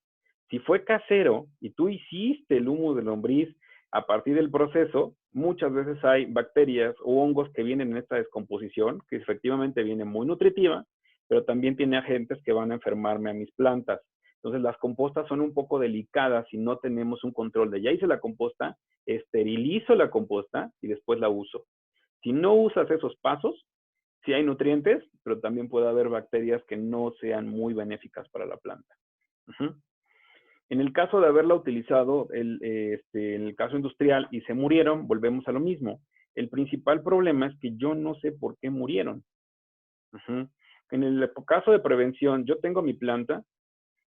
Si fue casero y tú hiciste el humus de lombriz a partir del proceso, muchas veces hay bacterias o hongos que vienen en esta descomposición, que efectivamente viene muy nutritiva, pero también tiene agentes que van a enfermarme a mis plantas. Entonces, las compostas son un poco delicadas si no tenemos un control de ya hice la composta, esterilizo la composta y después la uso. Si no usas esos pasos, sí hay nutrientes, pero también puede haber bacterias que no sean muy benéficas para la planta. En el caso de haberla utilizado, en el caso industrial, y se murieron, volvemos a lo mismo. El principal problema es que yo no sé por qué murieron. En el caso de prevención, yo tengo mi planta,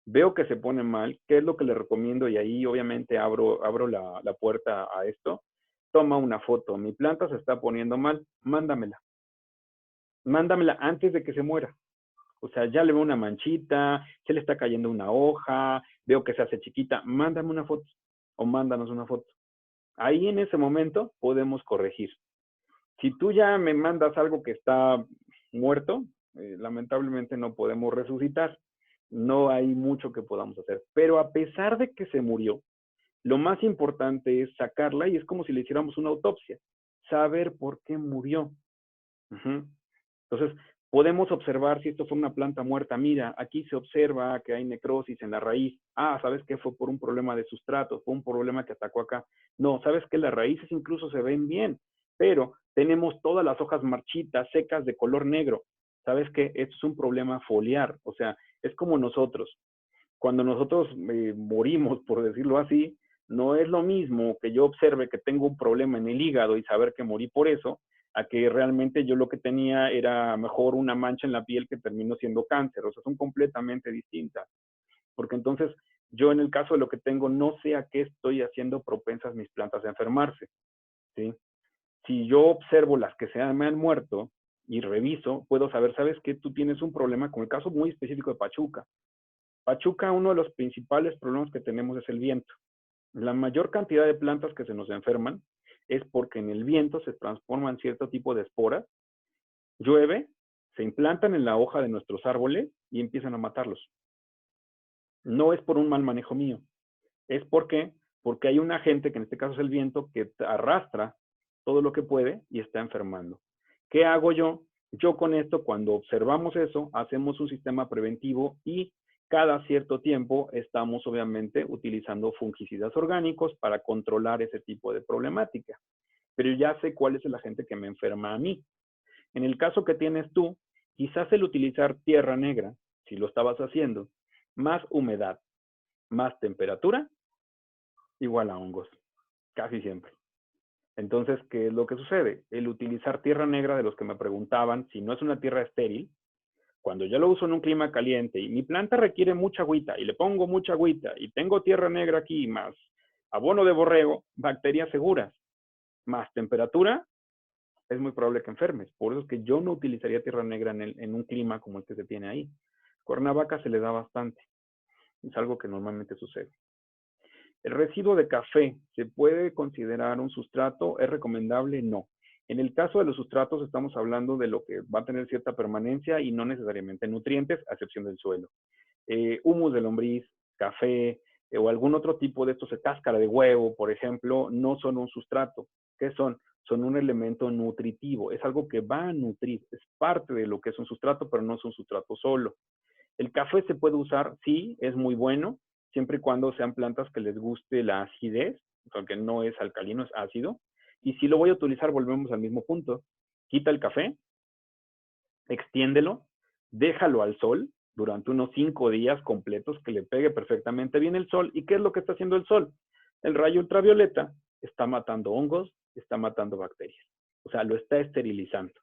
veo que se pone mal, ¿qué es lo que le recomiendo? Y ahí obviamente abro la puerta a esto. Toma una foto, mi planta se está poniendo mal, mándamela. Mándamela antes de que se muera. O sea, ya le veo una manchita, se le está cayendo una hoja, veo que se hace chiquita, mándame una foto o mándanos una foto. Ahí en ese momento podemos corregir. Si tú ya me mandas algo que está muerto, lamentablemente no podemos resucitar. No hay mucho que podamos hacer. Pero a pesar de que se murió, lo más importante es sacarla y es como si le hiciéramos una autopsia. Saber por qué murió. Entonces, podemos observar si esto fue una planta muerta. Mira, aquí se observa que hay necrosis en la raíz. Ah, ¿sabes qué? Fue por un problema de sustrato, fue un problema que atacó acá. No, ¿sabes qué? Las raíces incluso se ven bien, pero tenemos todas las hojas marchitas, secas, de color negro. ¿Sabes qué? Esto es un problema foliar, o sea, es como nosotros. Cuando nosotros morimos, por decirlo así, no es lo mismo que yo observe que tengo un problema en el hígado y saber que morí por eso, a que realmente yo lo que tenía era mejor una mancha en la piel que terminó siendo cáncer. O sea, son completamente distintas. Porque entonces yo en el caso de lo que tengo no sé a qué estoy haciendo propensas mis plantas a enfermarse. ¿Sí? Si yo observo las que me han muerto y reviso, puedo saber, ¿sabes qué? Tú tienes un problema con el caso muy específico de Pachuca. Pachuca, uno de los principales problemas que tenemos es el viento. La mayor cantidad de plantas que se nos enferman es porque en el viento se transforman cierto tipo de esporas, llueve, se implantan en la hoja de nuestros árboles y empiezan a matarlos. No es por un mal manejo mío, es porque hay un agente, que en este caso es el viento, que arrastra todo lo que puede y está enfermando. ¿Qué hago yo? Yo con esto, cuando observamos eso, hacemos un sistema preventivo y cada cierto tiempo estamos obviamente utilizando fungicidas orgánicos para controlar ese tipo de problemática. Pero ya sé cuál es el agente que me enferma a mí. En el caso que tienes tú, quizás el utilizar tierra negra, si lo estabas haciendo, más humedad, más temperatura, igual a hongos, casi siempre. Entonces, ¿qué es lo que sucede? El utilizar tierra negra, de los que me preguntaban, si no es una tierra estéril, cuando yo lo uso en un clima caliente y mi planta requiere mucha agüita y le pongo mucha agüita y tengo tierra negra aquí más abono de borrego, bacterias seguras, más temperatura, es muy probable que enfermes. Por eso es que yo no utilizaría tierra negra en un clima como el que se tiene ahí. Cuernavaca se le da bastante. Es algo que normalmente sucede. ¿El residuo de café se puede considerar un sustrato? ¿Es recomendable? No. En el caso de los sustratos estamos hablando de lo que va a tener cierta permanencia y no necesariamente nutrientes, a excepción del suelo. Humus de lombriz, café o algún otro tipo de estos, cáscara de huevo, por ejemplo, no son un sustrato. ¿Qué son? Son un elemento nutritivo. Es algo que va a nutrir. Es parte de lo que es un sustrato, pero no es un sustrato solo. ¿El café se puede usar? Sí, es muy bueno, siempre y cuando sean plantas que les guste la acidez, porque no es alcalino, es ácido. Y si lo voy a utilizar, volvemos al mismo punto. Quita el café, extiéndelo, déjalo al sol durante unos 5 días completos, que le pegue perfectamente bien el sol. ¿Y qué es lo que está haciendo el sol? El rayo ultravioleta está matando hongos, está matando bacterias. O sea, lo está esterilizando.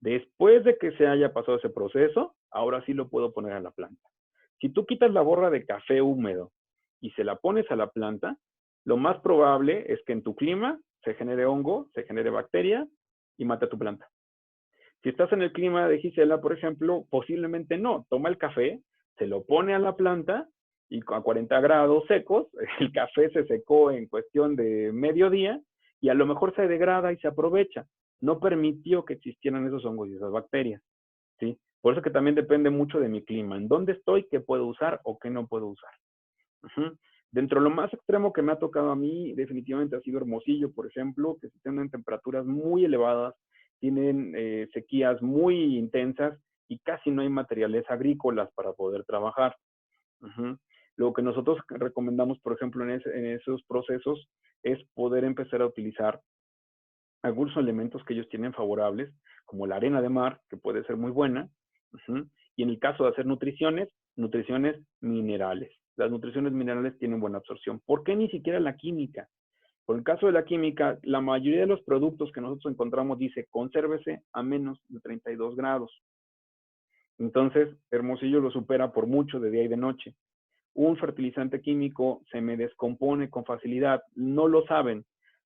Después de que se haya pasado ese proceso, ahora sí lo puedo poner a la planta. Si tú quitas la borra de café húmedo y se la pones a la planta, lo más probable es que en tu clima se genere hongo, se genere bacteria y mate a tu planta. Si estás en el clima de Gisela, por ejemplo, posiblemente no. Toma el café, se lo pone a la planta y a 40 grados secos, el café se secó en cuestión de mediodía y a lo mejor se degrada y se aprovecha. No permitió que existieran esos hongos y esas bacterias, ¿sí? Por eso que también depende mucho de mi clima. En dónde estoy, qué puedo usar o qué no puedo usar. Dentro de lo más extremo que me ha tocado a mí, definitivamente ha sido Hermosillo, por ejemplo, que se tienen temperaturas muy elevadas, tienen sequías muy intensas y casi no hay materiales agrícolas para poder trabajar. Lo que nosotros recomendamos, por ejemplo, en esos procesos es poder empezar a utilizar algunos elementos que ellos tienen favorables, como la arena de mar, que puede ser muy buena, y en el caso de hacer nutriciones minerales. Las nutriciones minerales tienen buena absorción. ¿Por qué ni siquiera la química? Por el caso de la química, la mayoría de los productos que nosotros encontramos dice, consérvese a menos de 32 grados. Entonces, Hermosillo lo supera por mucho de día y de noche. Un fertilizante químico se me descompone con facilidad. No lo saben,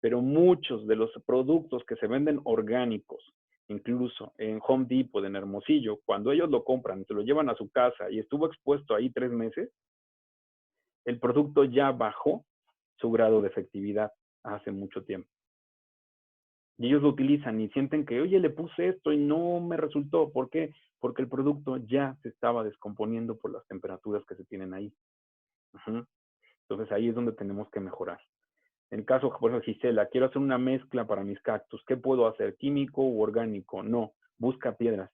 pero muchos de los productos que se venden orgánicos, incluso en Home Depot, en Hermosillo, cuando ellos lo compran, se lo llevan a su casa y estuvo expuesto ahí 3 meses, el producto ya bajó su grado de efectividad hace mucho tiempo. Y ellos lo utilizan y sienten que, oye, le puse esto y no me resultó. ¿Por qué? Porque el producto ya se estaba descomponiendo por las temperaturas que se tienen ahí. Entonces ahí es donde tenemos que mejorar. En el caso, por ejemplo, Gisela, quiero hacer una mezcla para mis cactus. ¿Qué puedo hacer? ¿Químico u orgánico? No, busca piedras.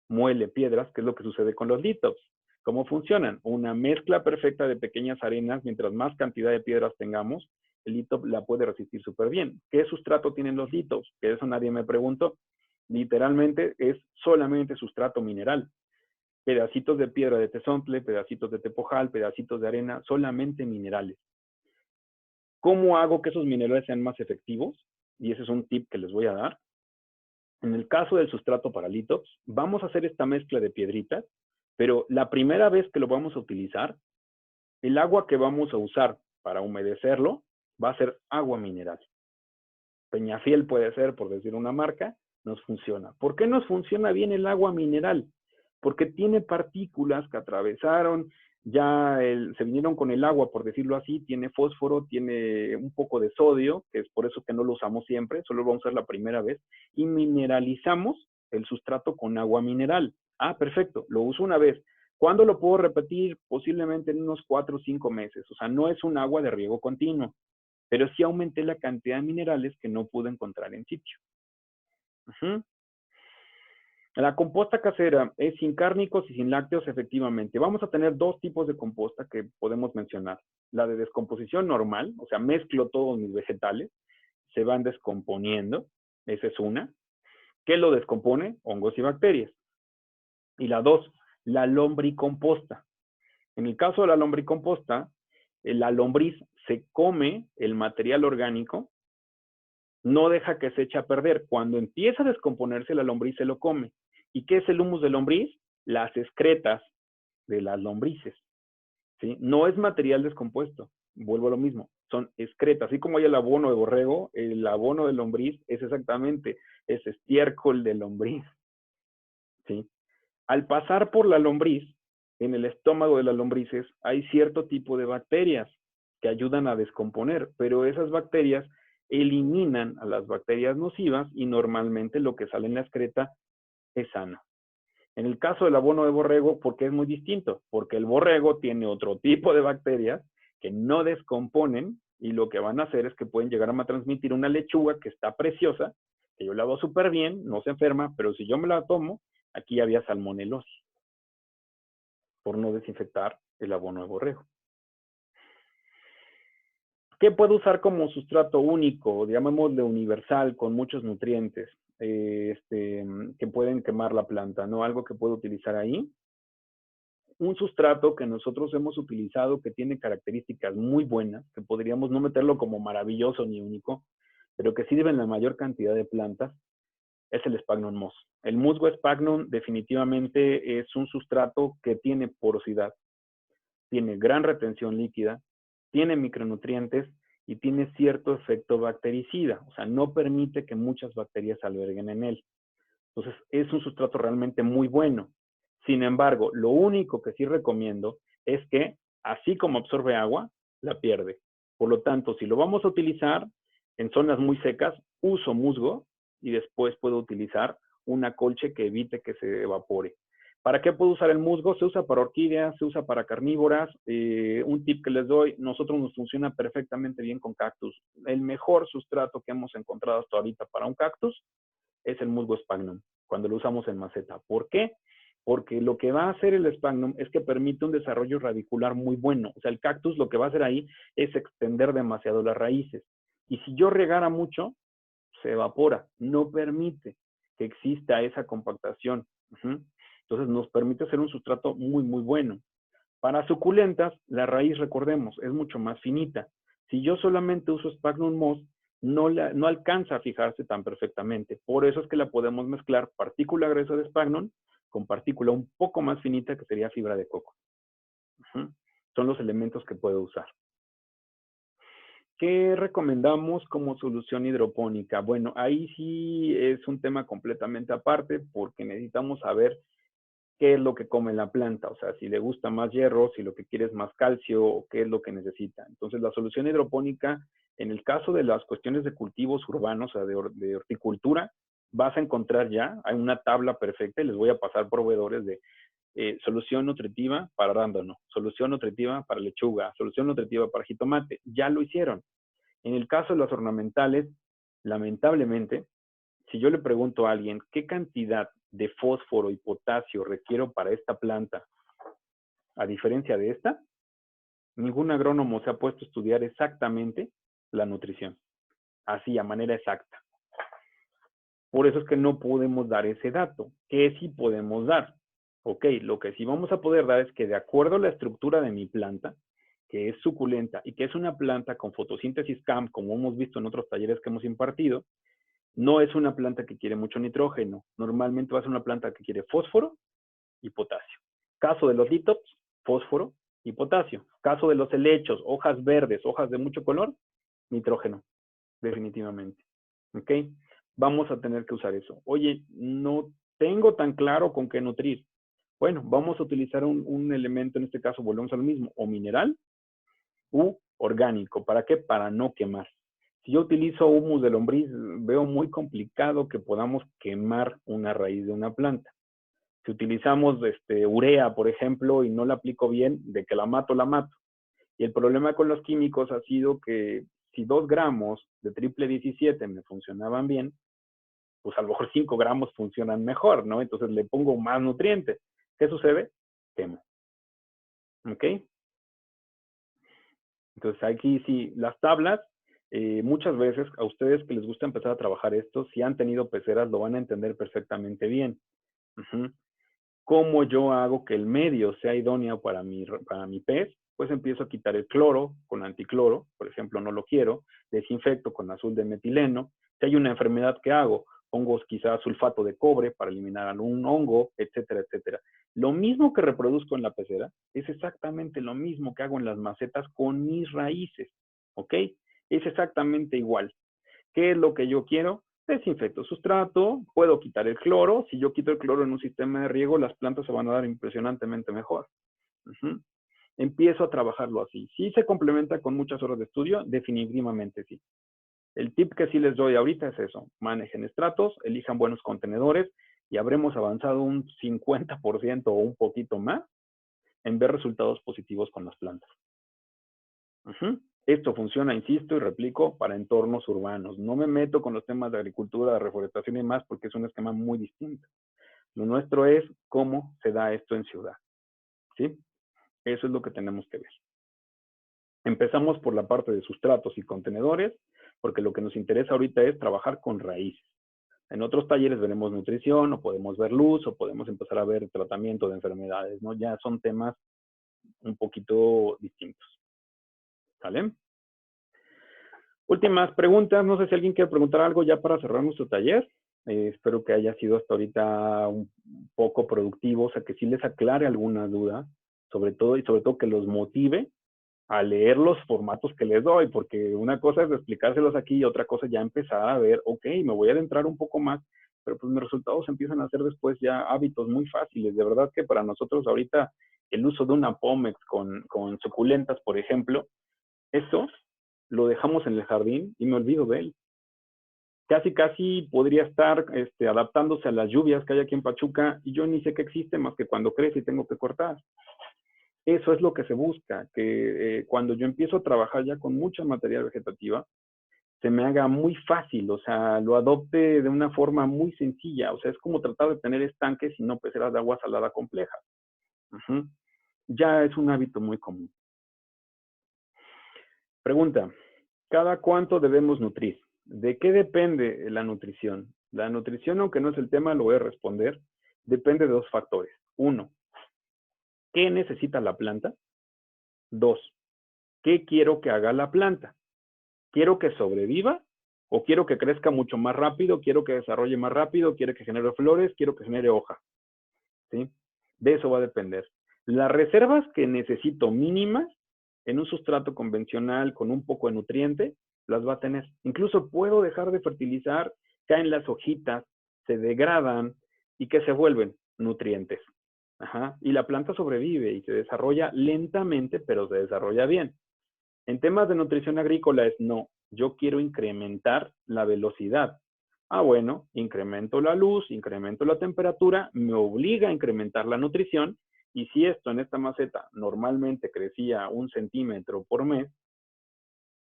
Muele piedras, que es lo que sucede con los lithops. ¿Cómo funcionan? Una mezcla perfecta de pequeñas arenas. Mientras más cantidad de piedras tengamos, el lithop la puede resistir súper bien. ¿Qué sustrato tienen los lithops? Que eso nadie me preguntó. Literalmente es solamente sustrato mineral. Pedacitos de piedra de tezontle, pedacitos de tepojal, pedacitos de arena, solamente minerales. ¿Cómo hago que esos minerales sean más efectivos? Y ese es un tip que les voy a dar. En el caso del sustrato para lithops, vamos a hacer esta mezcla de piedritas, pero la primera vez que lo vamos a utilizar, el agua que vamos a usar para humedecerlo va a ser agua mineral. Peñafiel puede ser, por decir una marca, nos funciona. ¿Por qué nos funciona bien el agua mineral? Porque tiene partículas que atravesaron, se vinieron con el agua, por decirlo así, tiene fósforo, tiene un poco de sodio, que es por eso que no lo usamos siempre, solo lo vamos a usar la primera vez, y mineralizamos el sustrato con agua mineral. Ah, perfecto, lo uso una vez. ¿Cuándo lo puedo repetir? Posiblemente en unos 4 o 5 meses. O sea, no es un agua de riego continuo, pero sí aumenté la cantidad de minerales que no pude encontrar en sitio. La composta casera es sin cárnicos y sin lácteos, efectivamente. Vamos a tener 2 tipos de composta que podemos mencionar. La de descomposición normal, o sea, mezclo todos mis vegetales, se van descomponiendo, esa es una. ¿Qué lo descompone? Hongos y bacterias. Y la 2, la lombricomposta. En el caso de la lombricomposta, la lombriz se come el material orgánico, no deja que se eche a perder. Cuando empieza a descomponerse, la lombriz se lo come. ¿Y qué es el humus de lombriz? Las excretas de las lombrices. ¿Sí? No es material descompuesto. Vuelvo a lo mismo. Son excretas. Así como hay el abono de borrego, el abono de lombriz es exactamente ese estiércol de lombriz. ¿Sí? Al pasar por la lombriz, en el estómago de las lombrices hay cierto tipo de bacterias que ayudan a descomponer, pero esas bacterias eliminan a las bacterias nocivas y normalmente lo que sale en la excreta es sano. En el caso del abono de borrego, ¿por qué es muy distinto? Porque el borrego tiene otro tipo de bacterias que no descomponen y lo que van a hacer es que pueden llegar a transmitir una lechuga que está preciosa, que yo la hago súper bien, no se enferma, pero si yo me la tomo, aquí había salmonelosis por no desinfectar el abono de borrego. ¿Qué puedo usar como sustrato único, llamémosle universal, con muchos nutrientes que pueden quemar la planta, ¿no? Algo que puedo utilizar ahí. un sustrato que nosotros hemos utilizado que tiene características muy buenas, que podríamos no meterlo como maravilloso ni único, pero que sirve en la mayor cantidad de plantas, es el Sphagnum moss. El musgo Sphagnum definitivamente es un sustrato que tiene porosidad, tiene gran retención líquida, tiene micronutrientes y tiene cierto efecto bactericida, o sea, no permite que muchas bacterias alberguen en él. Entonces, es un sustrato realmente muy bueno. Sin embargo, lo único que sí recomiendo es que, así como absorbe agua, la pierde. Por lo tanto, si lo vamos a utilizar en zonas muy secas, uso musgo y después puedo utilizar una colche que evite que se evapore. ¿Para qué puedo usar el musgo? Se usa para orquídeas, se usa para carnívoras. Un tip que les doy, nosotros nos funciona perfectamente bien con cactus. El mejor sustrato que hemos encontrado hasta ahorita para un cactus es el musgo Sphagnum, cuando lo usamos en maceta. ¿Por qué? Porque lo que va a hacer el Sphagnum es que permite un desarrollo radicular muy bueno. O sea, el cactus lo que va a hacer ahí es extender demasiado las raíces. Y si yo regara mucho, se evapora. No permite que exista esa compactación. Entonces nos permite hacer un sustrato muy, muy bueno. Para suculentas, la raíz, recordemos, es mucho más finita. Si yo solamente uso Sphagnum moss, no alcanza a fijarse tan perfectamente. Por eso es que la podemos mezclar partícula gruesa de Sphagnum con partícula un poco más finita que sería fibra de coco. Son los elementos que puedo usar. ¿Qué recomendamos como solución hidropónica? Bueno, ahí sí es un tema completamente aparte porque necesitamos saber qué es lo que come la planta, o sea, si le gusta más hierro, si lo que quiere es más calcio, o qué es lo que necesita. Entonces, la solución hidropónica, en el caso de las cuestiones de cultivos urbanos, o sea, de horticultura, vas a encontrar ya, hay una tabla perfecta, y les voy a pasar proveedores de solución nutritiva para arándano, solución nutritiva para lechuga, solución nutritiva para jitomate, ya lo hicieron. En el caso de las ornamentales, lamentablemente, si yo le pregunto a alguien qué cantidad de fósforo y potasio requiero para esta planta, a diferencia de esta, ningún agrónomo se ha puesto a estudiar exactamente la nutrición, así a manera exacta. Por eso es que no podemos dar ese dato. ¿Qué sí podemos dar? Ok, lo que sí vamos a poder dar es que de acuerdo a la estructura de mi planta, que es suculenta y que es una planta con fotosíntesis CAM, como hemos visto en otros talleres que hemos impartido, no es una planta que quiere mucho nitrógeno. Normalmente va a ser una planta que quiere fósforo y potasio. Caso de los litops, fósforo y potasio. Caso de los helechos, hojas verdes, hojas de mucho color, nitrógeno, definitivamente. ¿Ok? Vamos a tener que usar eso. Oye, no tengo tan claro con qué nutrir. Bueno, vamos a utilizar un elemento, en este caso volvemos a lo mismo, o mineral u orgánico. ¿Para qué? Para no quemar. Si yo utilizo humus de lombriz, veo muy complicado que podamos quemar una raíz de una planta. Si utilizamos urea, por ejemplo, y no la aplico bien, de que la mato, la mato. Y el problema con los químicos ha sido que si 2 gramos de triple 17 me funcionaban bien, pues a lo mejor 5 gramos funcionan mejor, ¿no? Entonces le pongo más nutrientes. ¿Qué sucede? Quemo. ¿Ok? Entonces aquí sí, las tablas, muchas veces a ustedes que les gusta empezar a trabajar esto, si han tenido peceras, lo van a entender perfectamente bien. ¿Cómo yo hago que el medio sea idóneo para mi pez? Pues empiezo a quitar el cloro con anticloro, por ejemplo, no lo quiero, desinfecto con azul de metileno. Si hay una enfermedad que hago, pongo quizás sulfato de cobre para eliminar algún hongo, etcétera, etcétera. Lo mismo que reproduzco en la pecera es exactamente lo mismo que hago en las macetas con mis raíces, ¿ok? Es exactamente igual. ¿Qué es lo que yo quiero? Desinfecto sustrato, puedo quitar el cloro. Si yo quito el cloro en un sistema de riego, las plantas se van a dar impresionantemente mejor. Empiezo a trabajarlo así. ¿Sí se complementa con muchas horas de estudio? Definitivamente sí. El tip que sí les doy ahorita es eso. Manejen estratos, elijan buenos contenedores y habremos avanzado un 50% o un poquito más en ver resultados positivos con las plantas. Esto funciona, insisto y replico, para entornos urbanos. No me meto con los temas de agricultura, de reforestación y demás, porque es un esquema muy distinto. Lo nuestro es cómo se da esto en ciudad. ¿Sí? Eso es lo que tenemos que ver. Empezamos por la parte de sustratos y contenedores, porque lo que nos interesa ahorita es trabajar con raíces. En otros talleres veremos nutrición, o podemos ver luz, o podemos empezar a ver tratamiento de enfermedades, ¿no? Ya son temas un poquito distintos. ¿Sale? Últimas preguntas. No sé si alguien quiere preguntar algo ya para cerrar nuestro taller. Espero que haya sido hasta ahorita un poco productivo, o sea, que sí les aclare alguna duda, sobre todo que los motive a leer los formatos que les doy, porque una cosa es explicárselos aquí y otra cosa ya empezar a ver, ok, me voy a adentrar un poco más, pero pues mis resultados empiezan a ser después ya hábitos muy fáciles. De verdad que para nosotros ahorita el uso de una Pomex con suculentas, por ejemplo, eso lo dejamos en el jardín y me olvido de él. Casi podría estar adaptándose a las lluvias que hay aquí en Pachuca y yo ni sé que existe más que cuando crece y tengo que cortar. Eso es lo que se busca, que cuando yo empiezo a trabajar ya con mucha materia vegetativa, se me haga muy fácil, o sea, lo adopte de una forma muy sencilla, o sea, es como tratar de tener estanques y no peceras de agua salada compleja. Ya es un hábito muy común. Pregunta, ¿cada cuánto debemos nutrir? ¿De qué depende la nutrición? La nutrición, aunque no es el tema, lo voy a responder, depende de dos factores. Uno, ¿qué necesita la planta? Dos, ¿qué quiero que haga la planta? ¿Quiero que sobreviva? ¿O quiero que crezca mucho más rápido? ¿Quiero que desarrolle más rápido? ¿Quiero que genere flores? ¿Quiero que genere hoja? ¿Sí? De eso va a depender. Las reservas que necesito mínimas en un sustrato convencional con un poco de nutriente, las va a tener. Incluso puedo dejar de fertilizar, caen las hojitas, se degradan y que se vuelven nutrientes. Y la planta sobrevive y se desarrolla lentamente, pero se desarrolla bien. En temas de nutrición agrícola es no, yo quiero incrementar la velocidad. Bueno, incremento la luz, incremento la temperatura, me obliga a incrementar la nutrición, y si esto en esta maceta normalmente crecía 1 centímetro por mes,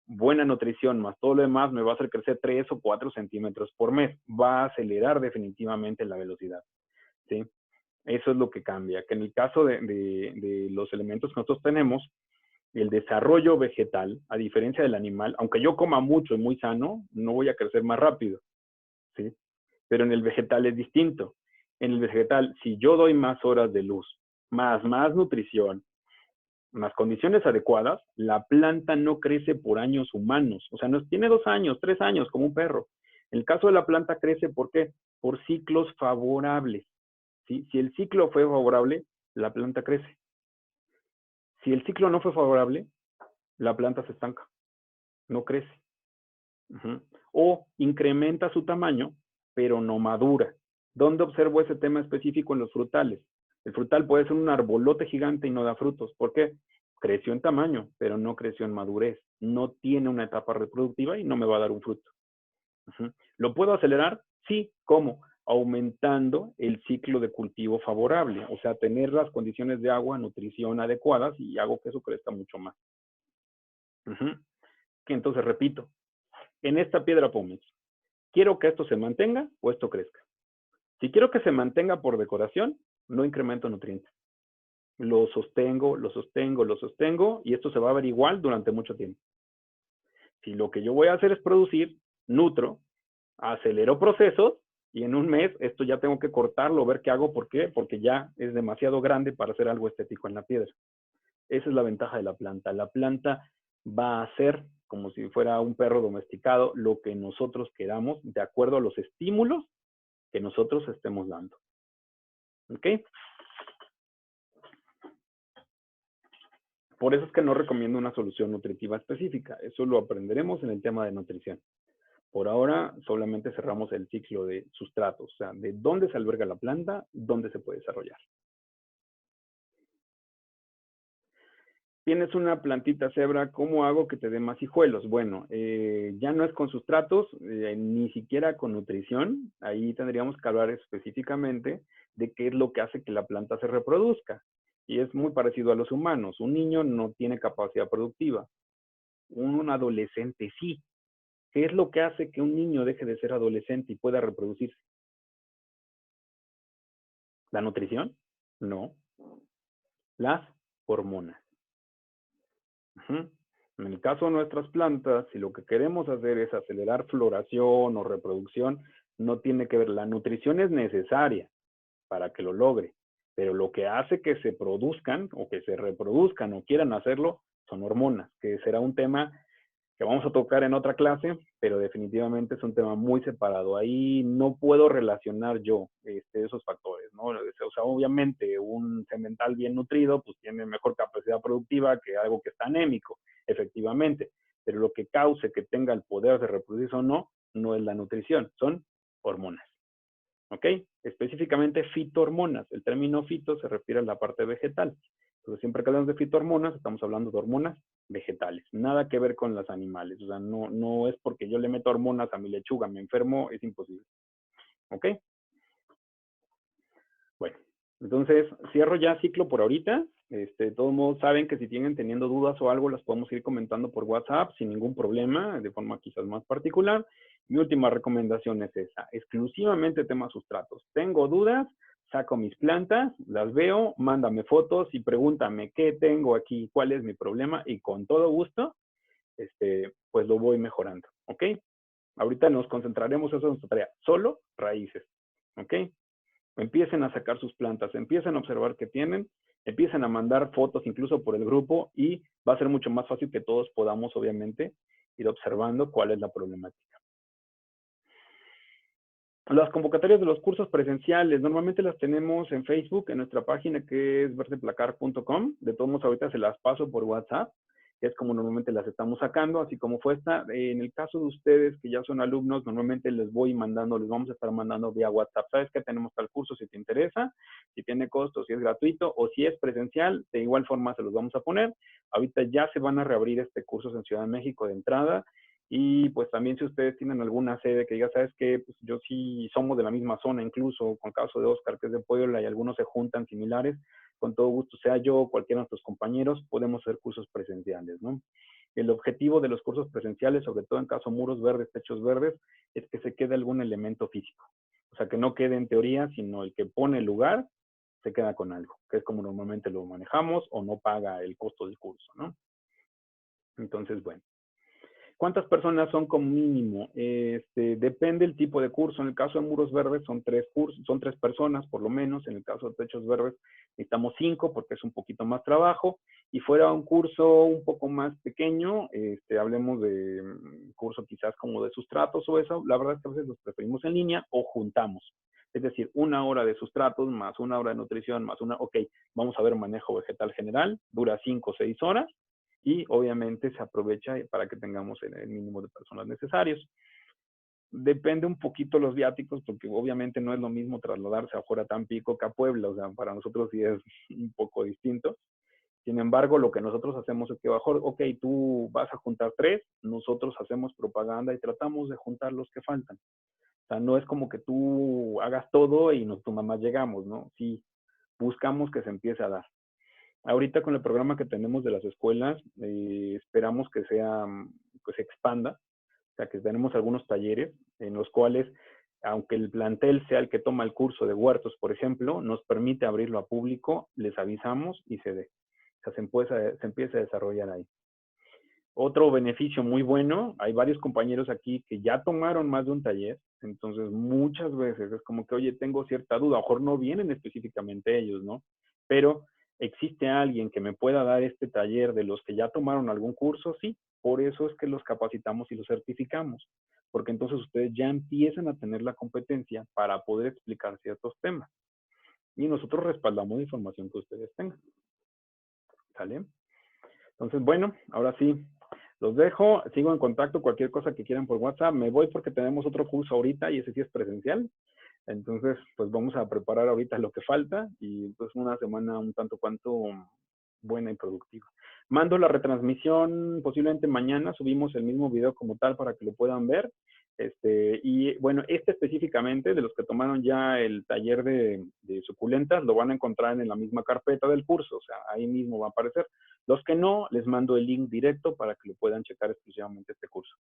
buena nutrición más todo lo demás me va a hacer crecer 3 o 4 centímetros por mes. Va a acelerar definitivamente la velocidad, ¿sí? Eso es lo que cambia, que en el caso de los elementos que nosotros tenemos, el desarrollo vegetal, a diferencia del animal, aunque yo coma mucho y muy sano, no voy a crecer más rápido, ¿sí? Pero en el vegetal es distinto. En el vegetal, si yo doy más horas de luz, más nutrición, más condiciones adecuadas, la planta no crece por años humanos. O sea, no tiene 2 años, 3 años, como un perro. En el caso de la planta crece, ¿por qué? Por ciclos favorables, ¿sí? Si el ciclo fue favorable, la planta crece. Si el ciclo no fue favorable, la planta se estanca, no crece. O incrementa su tamaño, pero no madura. ¿Dónde observo ese tema específico? En los frutales. El frutal puede ser un arbolote gigante y no da frutos. ¿Por qué? Creció en tamaño, pero no creció en madurez. No tiene una etapa reproductiva y no me va a dar un fruto. ¿Lo puedo acelerar? Sí. ¿Cómo? Aumentando el ciclo de cultivo favorable. O sea, tener las condiciones de agua, nutrición adecuadas y hago que eso crezca mucho más. Que entonces repito, en esta piedra Pómez, ¿quiero que esto se mantenga o esto crezca? Si quiero que se mantenga por decoración, no incremento nutrientes. Lo sostengo y esto se va a ver igual durante mucho tiempo. Si lo que yo voy a hacer es producir, nutro, acelero procesos y en un mes esto ya tengo que cortarlo, ver qué hago. ¿Por qué? Porque ya es demasiado grande para hacer algo estético en la piedra. Esa es la ventaja de la planta. La planta va a hacer como si fuera un perro domesticado lo que nosotros queramos de acuerdo a los estímulos que nosotros estemos dando. ¿Ok? Por eso es que no recomiendo una solución nutritiva específica. Eso lo aprenderemos en el tema de nutrición. Por ahora solamente cerramos el ciclo de sustratos, o sea, de dónde se alberga la planta, dónde se puede desarrollar. Tienes una plantita cebra, ¿cómo hago que te dé más hijuelos? Bueno, ya no es con sustratos, ni siquiera con nutrición. Ahí tendríamos que hablar específicamente de qué es lo que hace que la planta se reproduzca. Y es muy parecido a los humanos. Un niño no tiene capacidad productiva. Un adolescente sí. ¿Qué es lo que hace que un niño deje de ser adolescente y pueda reproducirse? ¿La nutrición? No. Las hormonas. En el caso de nuestras plantas, si lo que queremos hacer es acelerar floración o reproducción, no tiene que ver. La nutrición es necesaria para que lo logre, pero lo que hace que se produzcan o que se reproduzcan o quieran hacerlo son hormonas, que será un tema que vamos a tocar en otra clase, pero definitivamente es un tema muy separado. Ahí no puedo relacionar yo esos factores, ¿no? O sea, obviamente un semental bien nutrido pues tiene mejor capacidad productiva que algo que está anémico, efectivamente, pero lo que cause que tenga el poder de reproducirse o no, no es la nutrición, son hormonas. ¿Ok? Específicamente fitohormonas. El término fito se refiere a la parte vegetal. Entonces, siempre que hablamos de fitohormonas, estamos hablando de hormonas vegetales. Nada que ver con las animales. O sea, no es porque yo le meto hormonas a mi lechuga, me enfermo, es imposible. ¿Ok? Bueno, entonces cierro ya ciclo por ahorita. De todos modos, saben que si tienen teniendo dudas o algo, las podemos ir comentando por WhatsApp sin ningún problema, de forma quizás más particular. Mi última recomendación es esa, exclusivamente temas sustratos. Tengo dudas, saco mis plantas, las veo, mándame fotos y pregúntame qué tengo aquí, cuál es mi problema y con todo gusto, pues lo voy mejorando, ¿ok? Ahorita nos concentraremos, eso es nuestra tarea, solo raíces, ¿ok? Empiecen a sacar sus plantas, empiecen a observar qué tienen, empiecen a mandar fotos incluso por el grupo y va a ser mucho más fácil que todos podamos, obviamente, ir observando cuál es la problemática. Las convocatorias de los cursos presenciales, normalmente las tenemos en Facebook, en nuestra página que es verdeplacar.com. De todos modos, ahorita se las paso por WhatsApp, que es como normalmente las estamos sacando, así como fue esta. En el caso de ustedes que ya son alumnos, normalmente les vamos a estar mandando vía WhatsApp. ¿Sabes que tenemos tal curso si te interesa? Si tiene costo, si es gratuito o si es presencial, de igual forma se los vamos a poner. Ahorita ya se van a reabrir cursos en Ciudad de México de entrada. Y pues también si ustedes tienen alguna sede que diga, ¿sabes qué? Pues yo sí somos de la misma zona, incluso con el caso de Oscar, que es de Puebla, y algunos se juntan similares, con todo gusto, sea yo o cualquiera de nuestros compañeros, podemos hacer cursos presenciales, ¿no? El objetivo de los cursos presenciales, sobre todo en caso muros verdes, techos verdes, es que se quede algún elemento físico. O sea, que no quede en teoría, sino el que pone el lugar se queda con algo, que es como normalmente lo manejamos o no paga el costo del curso, ¿no? Entonces, bueno. ¿Cuántas personas son como mínimo? Depende el tipo de curso. En el caso de muros verdes son 3 personas por lo menos. En el caso de techos verdes necesitamos 5 porque es un poquito más trabajo. Y fuera un curso un poco más pequeño, hablemos de curso quizás como de sustratos o eso, la verdad es que a veces los preferimos en línea o juntamos. Es decir, 1 hora de sustratos más 1 hora de nutrición más vamos a ver manejo vegetal general, dura 5 o 6 horas. Y obviamente se aprovecha para que tengamos el mínimo de personas necesarios. Depende un poquito los viáticos, porque obviamente no es lo mismo trasladarse a Tampico que a Puebla, o sea, para nosotros sí es un poco distinto. Sin embargo, lo que nosotros hacemos es que mejor, tú vas a juntar 3, nosotros hacemos propaganda y tratamos de juntar los que faltan. O sea, no es como que tú hagas todo y tu mamá llegamos, ¿no? Sí, buscamos que se empiece a dar. Ahorita con el programa que tenemos de las escuelas, esperamos que pues se expanda, o sea, que tenemos algunos talleres en los cuales, aunque el plantel sea el que toma el curso de huertos, por ejemplo, nos permite abrirlo a público, les avisamos y se dé. O sea, se empieza a desarrollar ahí. Otro beneficio muy bueno, hay varios compañeros aquí que ya tomaron más de un taller, entonces muchas veces es como que, oye, tengo cierta duda, a lo mejor no vienen específicamente ellos, ¿no? Pero ¿existe alguien que me pueda dar este taller de los que ya tomaron algún curso? Sí, por eso es que los capacitamos y los certificamos, porque entonces ustedes ya empiezan a tener la competencia para poder explicar ciertos temas. Y nosotros respaldamos la información que ustedes tengan. ¿Sale? Entonces, bueno, ahora sí, los dejo, sigo en contacto, cualquier cosa que quieran por WhatsApp. Me voy porque tenemos otro curso ahorita y ese sí es presencial. Entonces, pues vamos a preparar ahorita lo que falta y pues una semana un tanto cuanto buena y productiva. Mando la retransmisión posiblemente mañana, subimos el mismo video como tal para que lo puedan ver. Y bueno, específicamente de los que tomaron ya el taller de suculentas, lo van a encontrar en la misma carpeta del curso, o sea, ahí mismo va a aparecer. Los que no, les mando el link directo para que lo puedan checar exclusivamente este curso.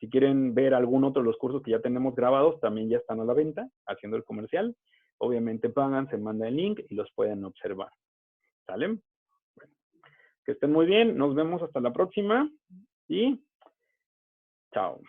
Si quieren ver algún otro de los cursos que ya tenemos grabados, también ya están a la venta, haciendo el comercial. Obviamente pagan, se manda el link y los pueden observar. ¿Sale? Bueno, que estén muy bien, nos vemos hasta la próxima y chao.